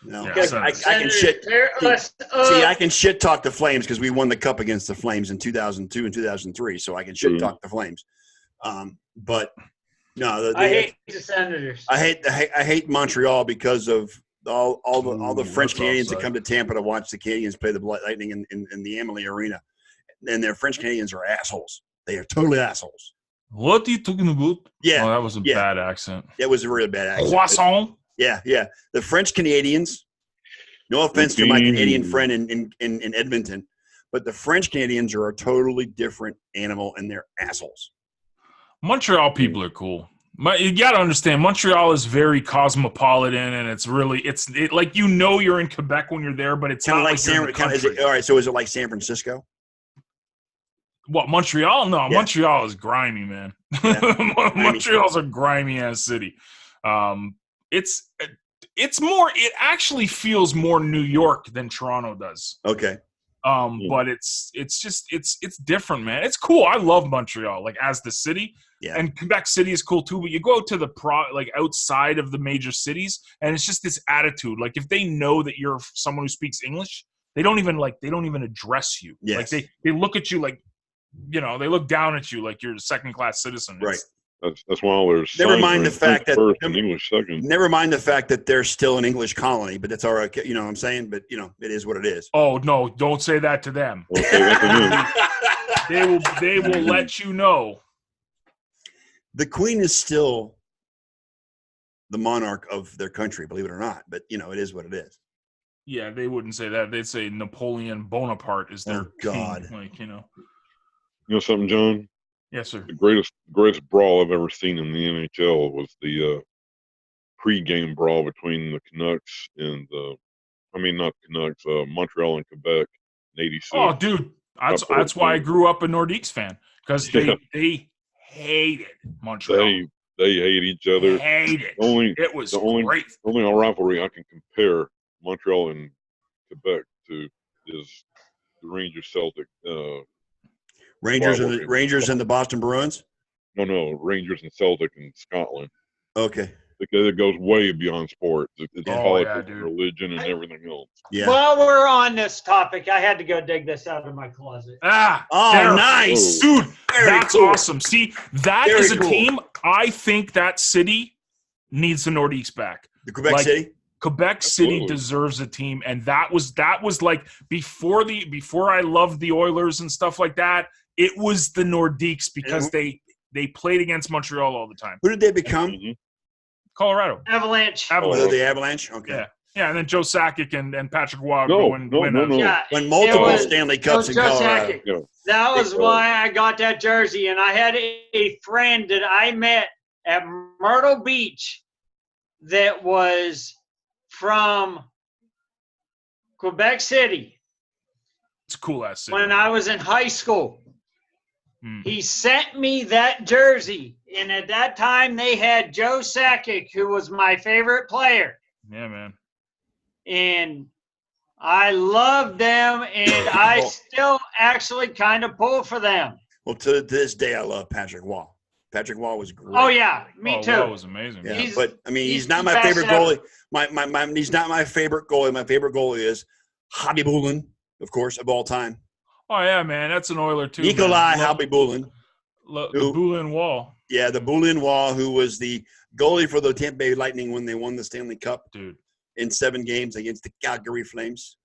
No, Yeah, I can shit. See, I can shit talk the Flames because we won the cup against the Flames in 2002 and 2003, so I can shit talk the Flames. But no, I hate the Senators. I hate Montreal because of all the French Canadians that come to Tampa to watch the Canadiens play the Lightning in the Amalie Arena, and their French Canadians are assholes. They are totally assholes. What are you talking about? Yeah, that was a bad accent. It was a really bad accent. Croissant. Yeah. The French Canadians, no offense to my Canadian friend in Edmonton, but the French Canadians are a totally different animal and they're assholes. Montreal people are cool. You got to understand, Montreal is very cosmopolitan and it's really, like, you're in Quebec when you're there, but it's kind not of like all right, so is it like San Francisco? What, Montreal? No, Yeah. Montreal is grimy, man. Yeah. Montreal's a grimy ass city. It's more. It actually feels more New York than Toronto does. Okay. But it's different, man. It's cool. I love Montreal, like as the city. Yeah. And Quebec City is cool too. But you go out to the outside of the major cities, and it's just this attitude. Like if they know that you're someone who speaks English, they don't even address you. Yes. Like they look at you like, they look down at you like you're a second-class citizen. Right. That's why there's never mind the fact that English second. Never mind the fact that they're still an English colony, but that's all right. You know what I'm saying? But it is what it is. Oh no! Don't say that to them. They will let you know. The Queen is still the monarch of their country, believe it or not. But it is what it is. Yeah, they wouldn't say that. They'd say Napoleon Bonaparte is their God. king. You know something, John? Yes, sir. The greatest brawl I've ever seen in the NHL was the pre-game brawl between the Canucks and not Canucks, Montreal and Quebec in '86. Oh, dude, that's why I grew up a Nordiques fan because they hated Montreal. They hate each other. It was great. The only rivalry I can compare Montreal and Quebec to is the Rangers Celtic. Rangers and the Boston Bruins? No, Rangers and Celtic in Scotland. Okay. Because it goes way beyond sports. It's politics, and religion, and everything else. Yeah. While we're on this topic, I had to go dig this out of my closet. Nice. Dude, that's cool. awesome. See, that Very is a cool. team. I think that city needs the Nordiques back. The Quebec City? Quebec City deserves a team, and that was like before I loved the Oilers and stuff like that. It was the Nordiques because they played against Montreal all the time. Who did they become? Colorado Avalanche. The Avalanche? Okay. Yeah, and then Joe Sakic and Patrick Waugh No. Yeah, When multiple Stanley Cups in Colorado. Sakic. That was why I got that jersey, and I had a friend that I met at Myrtle Beach that was from Quebec City. It's a cool ass city. When I was in high school. He sent me that jersey, and at that time they had Joe Sakic, who was my favorite player. Yeah, man. And I loved them, and I still actually kind of pull for them. Well, to this day, I love Patrick Waugh. Patrick Waugh was great. Oh yeah, me too. Waugh was amazing. Yeah, but I mean, he's not my favorite goalie. He's not my favorite goalie. My favorite goalie is Hobby Bullen, of course, of all time. Oh yeah, man, that's an Oiler too. Nikolai man. Halby-Bulin. The Bulin Wall, Yeah, the Bulin Wall, who was the goalie for the Tampa Bay Lightning when they won the Stanley Cup dude. in 7 games against the Calgary Flames.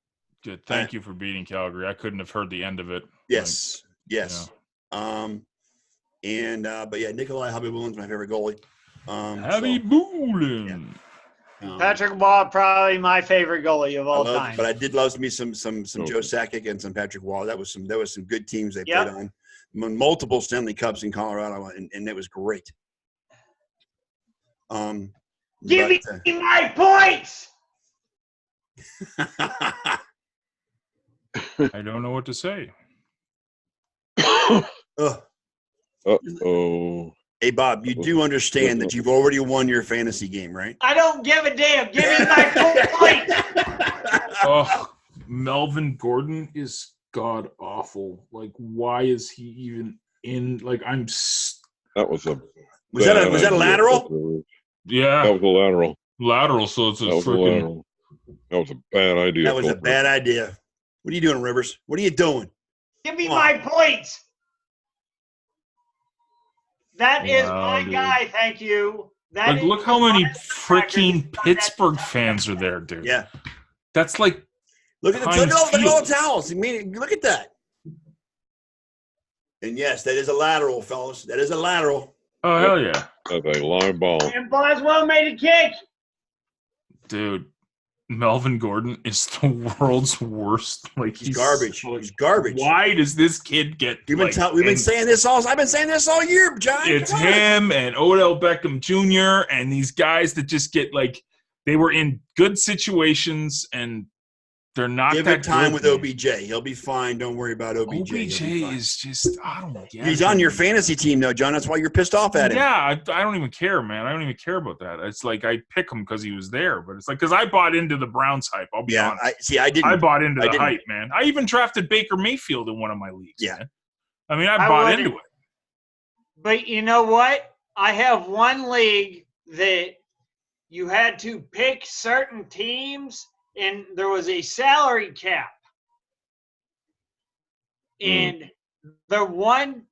Good. Thank you for beating Calgary. I couldn't have heard the end of it. Yes. Yes. Yeah. But yeah, Nikolai Halby-Bulin's my favorite goalie. Halby-Bulin. Yeah. Patrick Waugh, probably my favorite goalie of all time. But I did love me some Joe Sakic and some Patrick Waugh. There was some good teams they played on. Multiple Stanley Cups in Colorado, and it was great. Give me my points. I don't know what to say. Uh-oh. Hey, Bob, you do understand that you've already won your fantasy game, right? I don't give a damn. Give me my points. Oh, Melvin Gordon is god awful. Like, why is he even in? Like, That was a. Was that a lateral? Yeah, that was a lateral. Lateral. So it's a freaking. That was a bad idea. That was a bad idea. What are you doing, Rivers? What are you doing? Give me my points. That is my guy. Thank you. Like, look how many freaking Pittsburgh fans are there, dude. Yeah. That's like. Look at all the towels. I mean, look at that. And yes, that is a lateral, fellas. That is a lateral. Oh, hell yeah. That's a live ball. And Boswell made a kick. Dude, Melvin Gordon is the world's worst. Like, he's garbage. He's garbage. Why does this kid get? We've been saying this all. I've been saying this all year, John. It's him and Odell Beckham Jr. and these guys that just get like they were in good situations and they're not. Give that it time good, with man. OBJ. He'll be fine. Don't worry about OBJ. OBJ is just I don't get it. He's on your fantasy team, though, John. That's why you're pissed off at him. Yeah, I don't even care, man. I don't even care about that. It's like I pick him because he was there, but it's like because I bought into the Browns hype. I'll be honest. I didn't. I bought into the hype, man. I even drafted Baker Mayfield in one of my leagues. Yeah, man. I mean, I bought into it. But you know what? I have one league that you had to pick certain teams, and there was a salary cap. And the one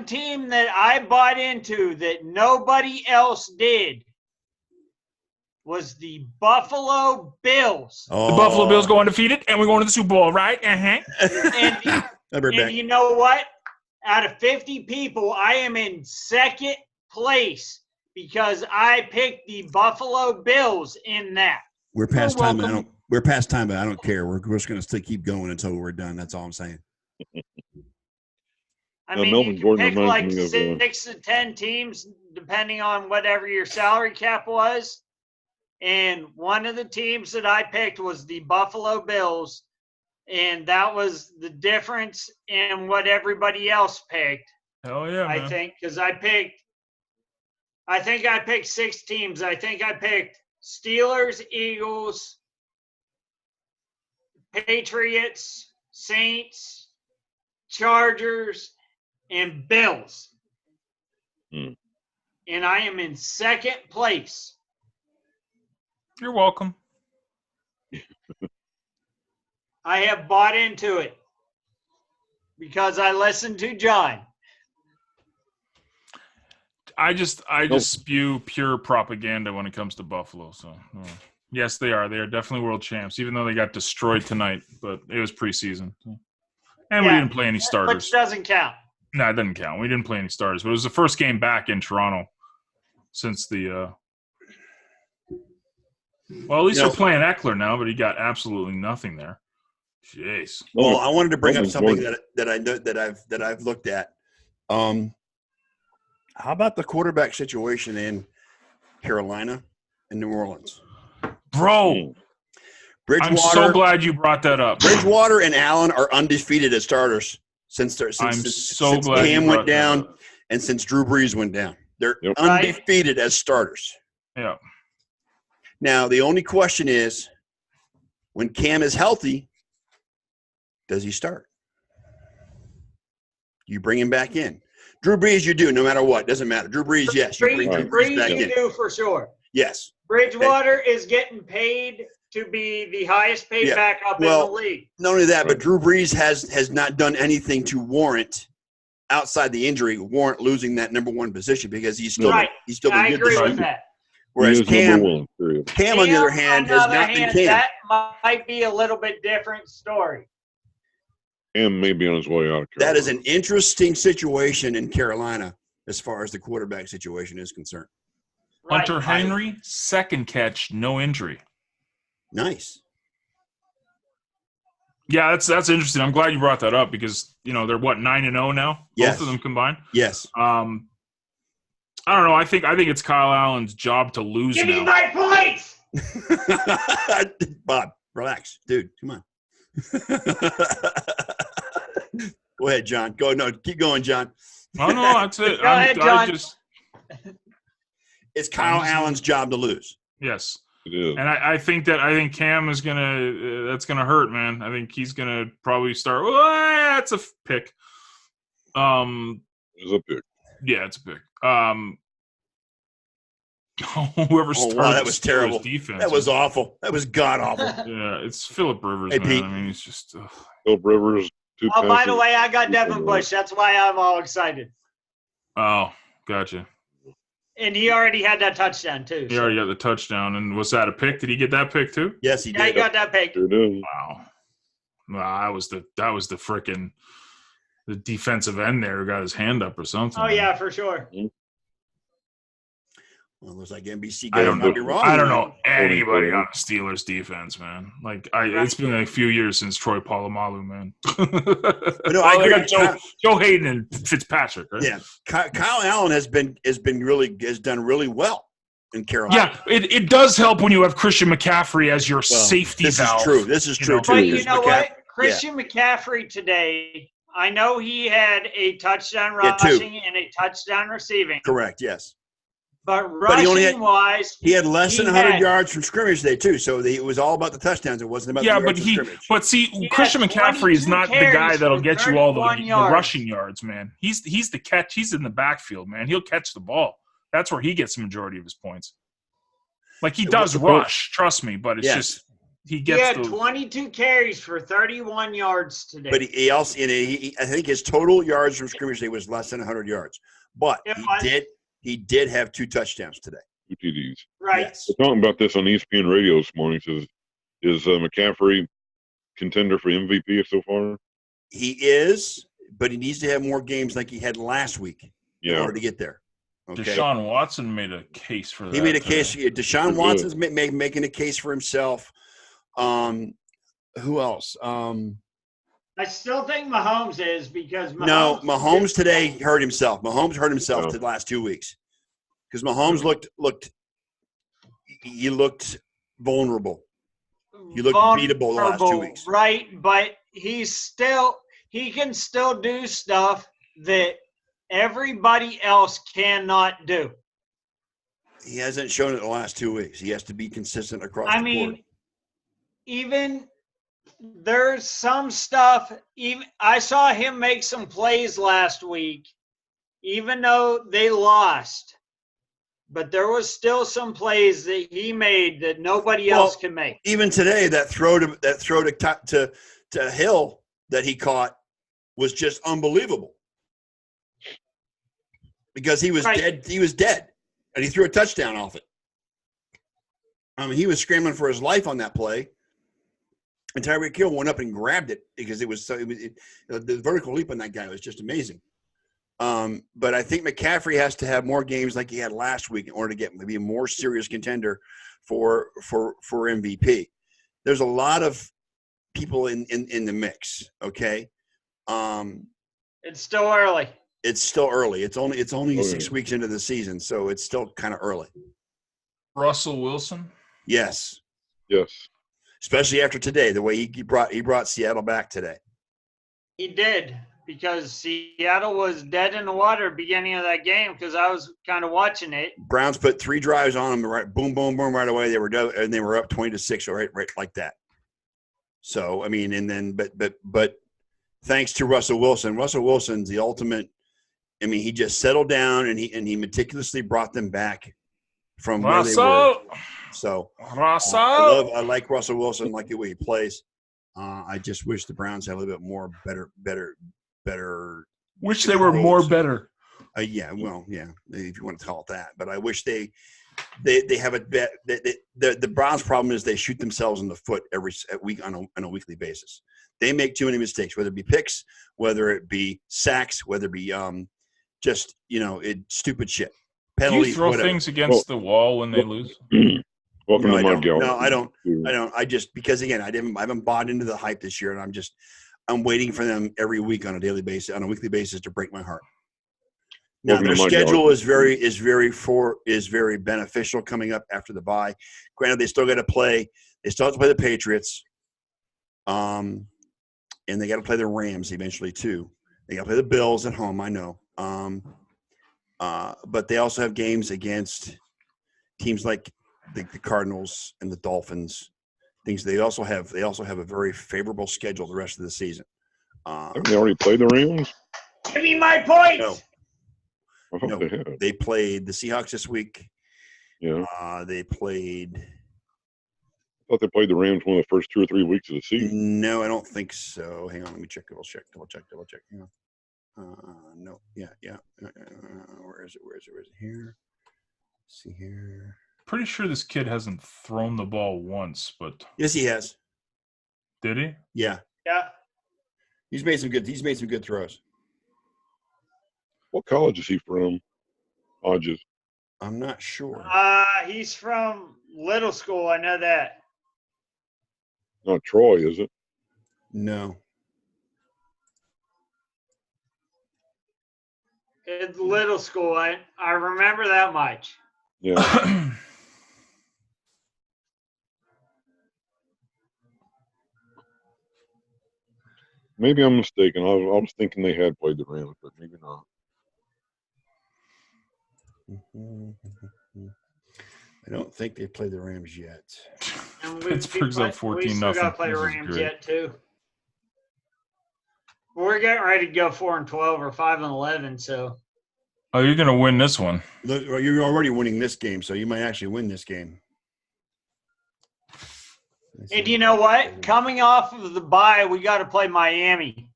team that I bought into that nobody else did was the Buffalo Bills. The Buffalo Bills go undefeated, and we're going to the Super Bowl, right? And you know what? Out of 50 people, I am in second place because I picked the Buffalo Bills in that. We're past time, but we're past time, but I don't care. We're just going to still keep going until we're done. That's all I'm saying. I mean, Melvin you can Gordon pick like 6 to 10 teams, depending on whatever your salary cap was. And one of the teams that I picked was the Buffalo Bills. And that was the difference in what everybody else picked. Hell yeah, man. I think, because I picked 6 teams. I think I picked Steelers, Eagles, Patriots, Saints, Chargers, and Bills. And I am in second place. You're welcome. I have bought into it because I listened to John. I just spew pure propaganda when it comes to Buffalo. So yes, they are. They are definitely world champs, even though they got destroyed tonight. But it was preseason, and we didn't play any starters. Which doesn't count. No, it doesn't count. We didn't play any starters. But it was the first game back in Toronto since the. Well, at least they're playing Eckler now, but he got absolutely nothing there. Jeez. Well, I wanted to bring up something that I've looked at. How about the quarterback situation in Carolina and New Orleans? Bro, I'm so glad you brought that up. Bridgewater and Allen are undefeated as starters since Cam went down and since Drew Brees went down. They're undefeated as starters. Yeah. Now, the only question is, when Cam is healthy, does he start? You bring him back in. Drew Brees, you do, no matter what. Doesn't matter. Drew Brees, yes. You bring Drew Brees back in. You do for sure. Yes. Bridgewater is getting paid to be the highest paid Yeah. backup Well, in the league. Not only that, but Right. Drew Brees has not done anything to warrant, outside the injury, warrant losing that number one position because he's still Right. he's still been I good agree this with year. that. Whereas he is number Cam, one. Period. Cam, on the other hand, has not been Cam. That might be a little bit different story. And maybe on his way out of Carolina. That is an interesting situation in Carolina as far as the quarterback situation is concerned. Right. Hunter Henry, second catch, no injury. Nice. Yeah, that's interesting. I'm glad you brought that up because they're 9-0 now, Yes. both of them combined. Yes. I don't know. I think it's Kyle Allen's job to lose Give now. me my points. Bob, relax, dude. Come on. Go ahead, John. Keep going, John. Oh no, that's it. Go ahead, John. It's Kyle Allen's job to lose. Yes. It is. And I think Cam is that's gonna hurt, man. I think he's gonna probably start. Oh, that's a pick. It's a pick. Yeah, it's a pick. Whoever started that was the Steelers terrible. defense. That was awful. That was god awful. Yeah, it's Phillip Rivers, Hey, man. Pete. I mean, he's just. Philip Rivers. Oh, by the way, I got Devin Bush. That's why I'm all excited. Oh, gotcha. And he already had that touchdown too. He already got the touchdown, and was that a pick? Did he get that pick too? Yes, he Yeah, he did. got that pick. Sure did. Wow. That was the frickin' the defensive end there who got his hand up or something. Oh yeah, for sure. Well, it was like NBC. I don't might know. be wrong. I don't know anybody on the Steelers defense, man. Like it's been a few years since Troy Polamalu, man. No, I agree. got Joe Hayden and Fitzpatrick, right? Yeah, Kyle Allen has done really well in Carolina. Yeah, it does help when you have Christian McCaffrey as your safety valve. This is true. But too. you know what? Christian McCaffrey today, I know he had a touchdown rushing and a touchdown receiving. Correct. Yes. But rushing wise, he had less than 100 yards from scrimmage today too. So it was all about the touchdowns. It wasn't about the yards from scrimmage. But see, Christian McCaffrey is not the guy that'll get you all the rushing yards, man. He's the catch. He's in the backfield, man. He'll catch the ball. That's where he gets the majority of his points. Like he does rush, trust me, but it's just he had 22 carries for 31 yards today. But he also, I think his total yards from scrimmage today was less than 100 yards. But he did have 2 touchdowns today. 2 TDs. Right. Yes. We're talking about this on ESPN Radio this morning. Says, is McCaffrey contender for MVP so far? He is, but he needs to have more games like he had last week in order to get there. Okay. Deshaun Watson made a case for that. He made a case. Deshaun Watson's making a case for himself. Who else? I still think Mahomes is because Mahomes today hurt himself. Mahomes hurt himself the last 2 weeks because Mahomes looked vulnerable. He looked beatable the last 2 weeks. Right, but he can still do stuff that everybody else cannot do. He hasn't shown it the last 2 weeks. He has to be consistent across the board. I mean, even there's some stuff. Even I saw him make some plays last week, even though they lost. But there was still some plays that he made that nobody else can make. Even today, that throw to Hill that he caught was just unbelievable because he was dead. He was dead, and he threw a touchdown off it. I mean, he was scrambling for his life on that play. And Tyreek Hill went up and grabbed it because the vertical leap on that guy was just amazing. But I think McCaffrey has to have more games like he had last week in order to get maybe a more serious contender for MVP. There's a lot of people in the mix. Okay. It's still early. It's still early. It's only 6 weeks into the season, so it's still kind of early. Russell Wilson? Yes. Yes. Especially after today, the way he brought Seattle back today. He did, because Seattle was dead in the water beginning of that game because I was kind of watching it. Browns put 3 drives on them, right? Boom, boom, boom, right away. They were up 20-6, right like that. So I mean, and then but thanks to Russell Wilson. Russell Wilson's the ultimate. I mean, he just settled down and he meticulously brought them back from where they were. So Russell. I like Russell Wilson, like the way he plays. I just wish the Browns had a little bit more better. Wish they were more better. Yeah, well, yeah, if you want to call it that. But I wish they have a bet. The Browns' problem is they shoot themselves in the foot every week on a weekly basis. They make too many mistakes, whether it be picks, whether it be sacks, whether it be just stupid shit. Penalties. Do you throw things against the wall when they lose? Welcome to my gallery. No, I don't. I just because again, I haven't bought into the hype this year, and I'm waiting for them every week on a daily basis, on a weekly basis, to break my heart. Now their schedule is very beneficial coming up after the bye. Granted, they still have to play the Patriots, and they got to play the Rams eventually too. They got to play the Bills at home. I know, but they also have games against teams like the Cardinals and the Dolphins. Things they also have a very favorable schedule the rest of the season. Haven't they already played the Rams? Give me my point. No, they played the Seahawks this week. Yeah. They played. I thought they played the Rams one of the first 2 or 3 weeks of the season. No, I don't think so. Hang on, let me check. Double check. Hang on. No. Yeah. Where is it? Here. Let's see here. Pretty sure this kid hasn't thrown the ball once, but Yes, he has. did he? Yeah. Yeah. He's made some good throws. What college is he from? Hodges. I'm not sure. He's from Little School. I know that. Not Troy, is it? No. It's Little School. I remember that much. Yeah. Maybe I'm mistaken. I was thinking they had played the Rams, but maybe not. I don't think they played the Rams yet. And Pittsburgh's up 14-0. We still got to play the Rams yet too. We're getting ready to go 4-12 or 5-11. So. Oh, you're gonna win this one. Look, you're already winning this game, so you might actually win this game. And you know what? Coming off of the bye, we got to play Miami.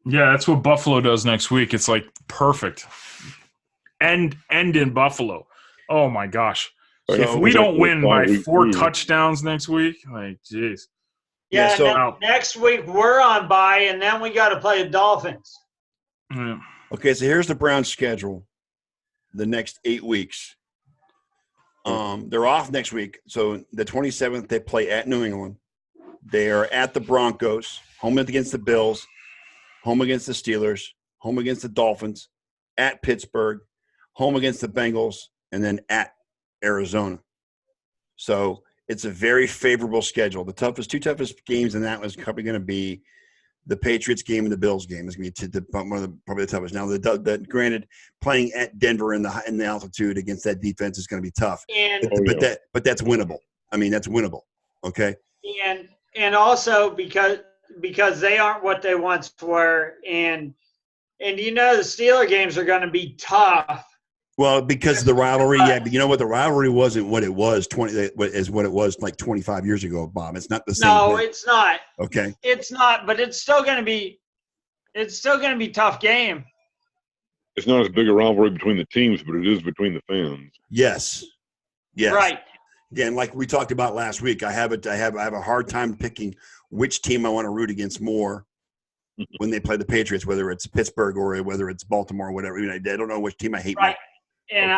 Yeah, that's what Buffalo does next week. It's like perfect. End in Buffalo. Oh my gosh. So if we don't win by 4 touchdowns next week, like, jeez. Yeah, so next week we're on bye, and then we got to play the Dolphins. Yeah. Okay, so here's the Browns' schedule. The next 8 weeks. They're off next week. So the 27th, they play at New England. They are at the Broncos, home against the Bills, home against the Steelers, home against the Dolphins, at Pittsburgh, home against the Bengals, and then at Arizona. So it's a very favorable schedule. The two toughest games in that was probably going to be the Patriots game and the Bills game. Is going to be probably the toughest. Now, granted, playing at Denver in the altitude against that defense is going to be tough. But that's winnable. I mean, that's winnable. Okay. And also because they aren't what they once were, and the Steeler games are going to be tough. Well, because of the rivalry, yeah. But you know what? The rivalry wasn't what it was what it was like 25 years ago, Bob. It's not the same. No, it's not. Okay. It's not, but it's still going to be tough game. It's not as big a rivalry between the teams, but it is between the fans. Yes. Right. Again, like we talked about last week, I have a hard time picking which team I want to root against more when they play the Patriots, whether it's Pittsburgh or whether it's Baltimore or whatever. I don't know which team I hate more. Right. And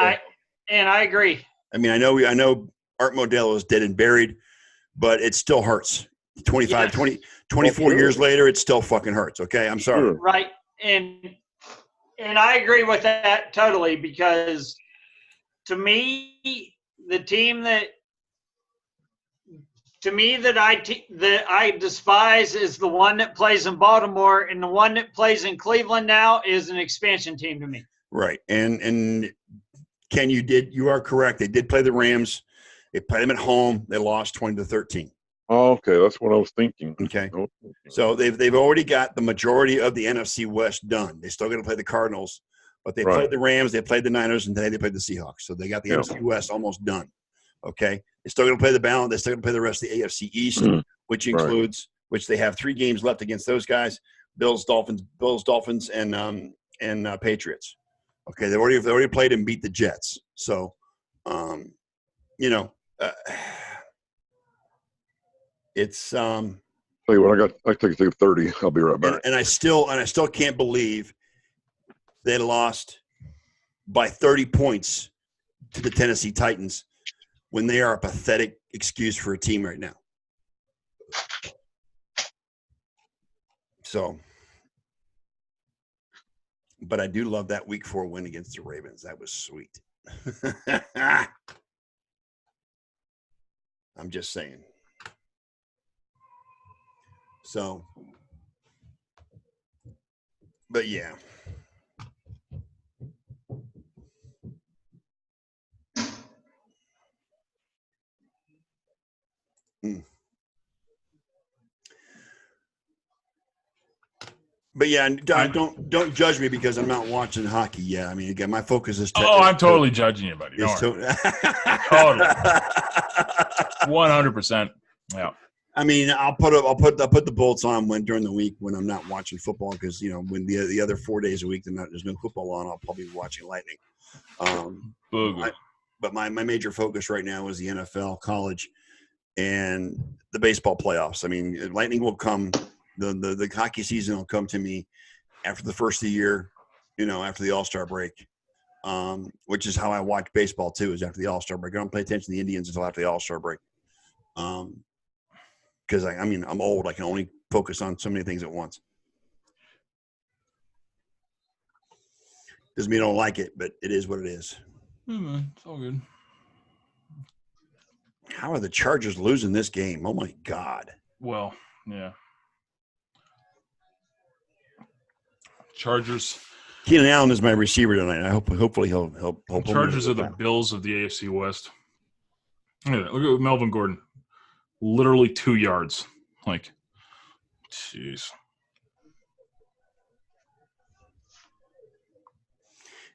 I agree. I mean, I know Art Modell is dead and buried, but it still hurts. 24 years later, it still fucking hurts. Okay, I'm sorry. Right, and I agree with that totally, because to me, the team that I despise is the one that plays in Baltimore, and the one that plays in Cleveland now is an expansion team to me. Right, and Ken, you are correct. They did play the Rams. They played them at home. They lost 20-13. Oh, okay, that's what I was thinking. Okay, so they've already got the majority of the NFC West done. They still got to play the Cardinals, but they played the Rams, they played the Niners, and today they played the Seahawks. So they got the NFC West almost done. Okay, They're still going to play the balance. They're still going to play the rest of the AFC East, which includes which they have 3 games left against those guys: Bills, Dolphins, and Patriots. Okay, they already played and beat the Jets. So, it's Tell you what, I take 30. I'll be right back. and I still can't believe they lost by 30 points to the Tennessee Titans when they are a pathetic excuse for a team right now. So, but I do love that Week 4 win against the Ravens. That was sweet. I'm just saying. So, but yeah. But yeah, don't judge me because I'm not watching hockey yet. I mean, again, my focus is. I'm totally judging you, buddy. Totally, 100%. Yeah. I mean, I'll put the bolts on during the week when I'm not watching football because when the other 4 days a week there's no football on. I'll probably be watching Lightning. But my major focus right now is the NFL, college, and the baseball playoffs. I mean, Lightning will come. The hockey season will come to me after the first of the year, after the All-Star break, which is how I watch baseball too, is after the All-Star break. I don't pay attention to the Indians until after the All-Star break. Because I'm old. I can only focus on so many things at once. Doesn't mean I don't like it, but it is what it is. Man, it's all good. How are the Chargers losing this game? Oh my God. Well, yeah. Chargers. Keenan Allen is my receiver tonight. Hopefully he'll help. Chargers are the Bills of the AFC West. Yeah, look at Melvin Gordon. Literally 2 yards. Like, jeez.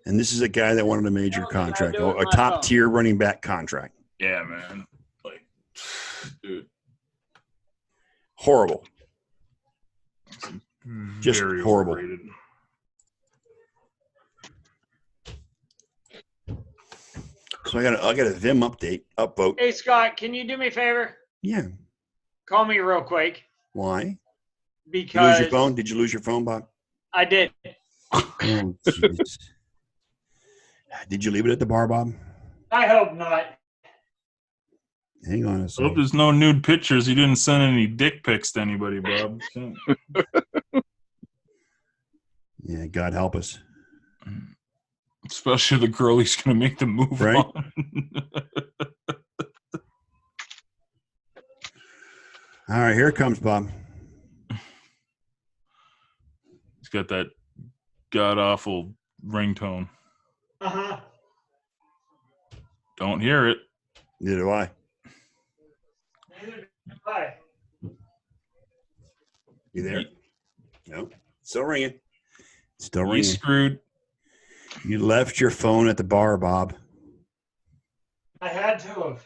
And this is a guy that wanted a major contract, a top tier running back contract. Yeah, man. Like, dude. Horrible. Just very horrible. Overrated. So I got a Vim upvote. Hey, Scott, can you do me a favor? Yeah. Call me real quick. Why? Because Did you lose your phone? Did you lose your phone, Bob? I did. Oh, jeez. Did you leave it at the bar, Bob? I hope not. Hang on a Hope second. there's no nude pictures. You didn't send any dick pics to anybody, Bob. Yeah, God help us. Especially the girl he's going to make the move Right? on. All right, here it comes, Bob. He's got that god-awful ringtone. Uh-huh. Don't hear it. Neither do I. Hi. You there? No. Still ringing. Still You ringing. screwed. You left your phone at the bar, Bob. I had to have.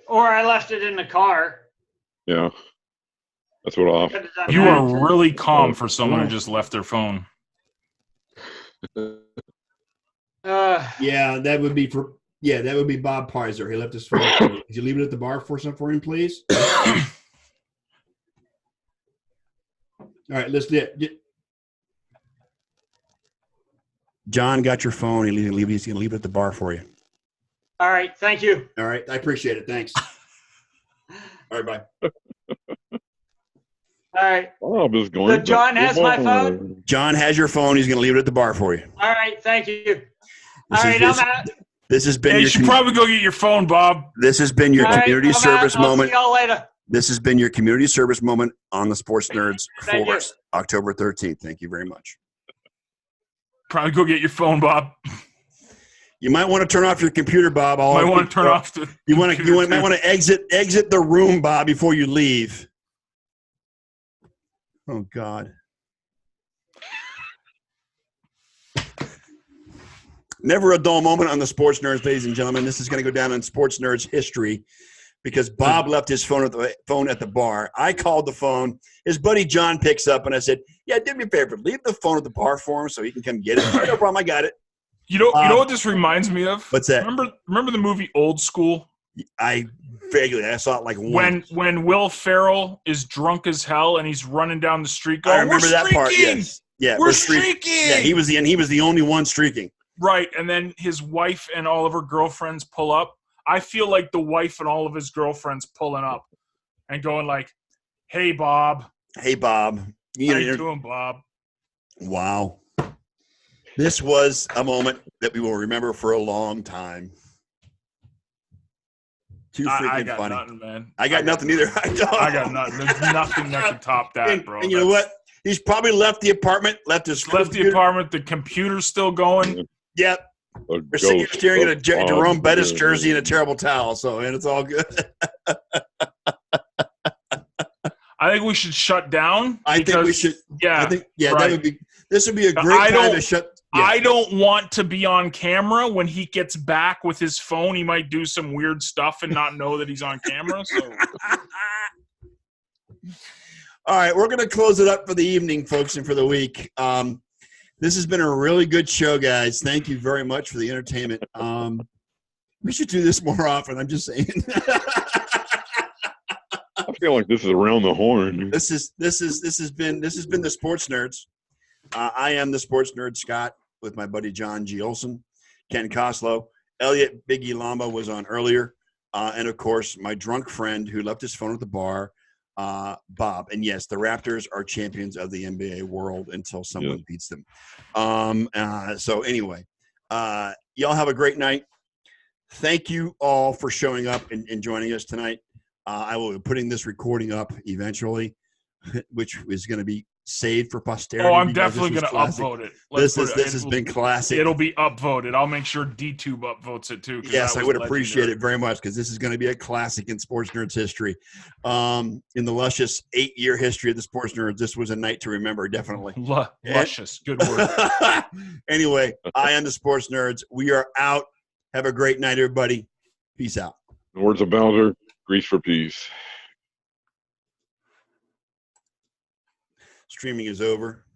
Or I left it in the car. Yeah. That's what I'll. Could have done You that. are really calm for someone who just left their phone. Yeah, that would be Bob Pizer. He left his phone. Could you leave it at the bar for him, please? All right, let's get John got your phone. He's gonna leave it at the bar for you. All right. Thank you. All right, I appreciate it. Thanks. All right, bye. All right. Oh, I'm just going. So John has my phone? John has your phone. He's gonna leave it at the bar for you. All right. Thank you. All right. I'm out. This has been Hey, you should probably go get your phone, Bob. This has been your All right, community I'm service out. I'll moment. See y'all later. This has been your community service moment on the Sports Nerds Thank you. for October 13th. Thank you very much. Probably go get your phone, Bob. You might want to turn off your computer, Bob. Might want to turn off the. You might want to exit the room, Bob, before you leave. Oh God. Never a dull moment on the Sports Nerds, ladies and gentlemen. This is going to go down in Sports Nerds history because Bob left his phone at the bar. I called the phone. His buddy John picks up, and I said, "Yeah, do me a favor. Leave the phone at the bar for him so he can come get it." No problem. I got it. You know what this reminds me of? What's that? Remember the movie Old School? I saw it like once. When Will Ferrell is drunk as hell and he's running down the street going, I remember that part. Yes. Yeah, we're streaking. Yeah, he was the only one streaking. Right, and then his wife and all of her girlfriends pull up. I feel like the wife and all of his girlfriends pulling up and going like, "Hey, Bob. Hey, Bob. How you doing, Bob?" Wow. This was a moment that we will remember for a long time. Too freaking got funny. Nothing, man. I got nothing either. I got nothing. There's nothing that can top that, bro. And you know what? He's probably left the apartment, the apartment. The computer's still going. Yep. We're sitting here staring at a Jerome Bettis jersey and a terrible towel, and it's all good. I think we should shut down. I think we should. Yeah. Right. That would be. This would be a great time to shut. Yeah. I don't want to be on camera when he gets back with his phone. He might do some weird stuff and not know that he's on camera. So. All right, we're going to close it up for the evening, folks, and for the week. This has been a really good show, guys. Thank you very much for the entertainment. We should do this more often. I'm just saying. I feel like this is around the horn. This has been the Sports Nerds. I am the Sports Nerd Scott with my buddy John G. Olson, Ken Koslow, Eliot Biggie Lamba was on earlier, and of course my drunk friend who left his phone at the bar, Bob. And yes, the Raptors are champions of the NBA world until someone beats them. So anyway, y'all have a great night. Thank you all for showing up and joining us tonight. I will be putting this recording up eventually, which is going to be saved for posterity. Oh, I'm definitely going to upvote it. This has been classic. It'll be upvoted. I'll make sure DTube upvotes it too. Yes, I would appreciate it very much because this is going to be a classic in Sports Nerds history. In the luscious 8-year history of the Sports Nerds, this was a night to remember, definitely. Luscious. Good word. Anyway, I am the Sports Nerds. We are out. Have a great night, everybody. Peace out. In the words of Bowser, grease for peace. Streaming is over.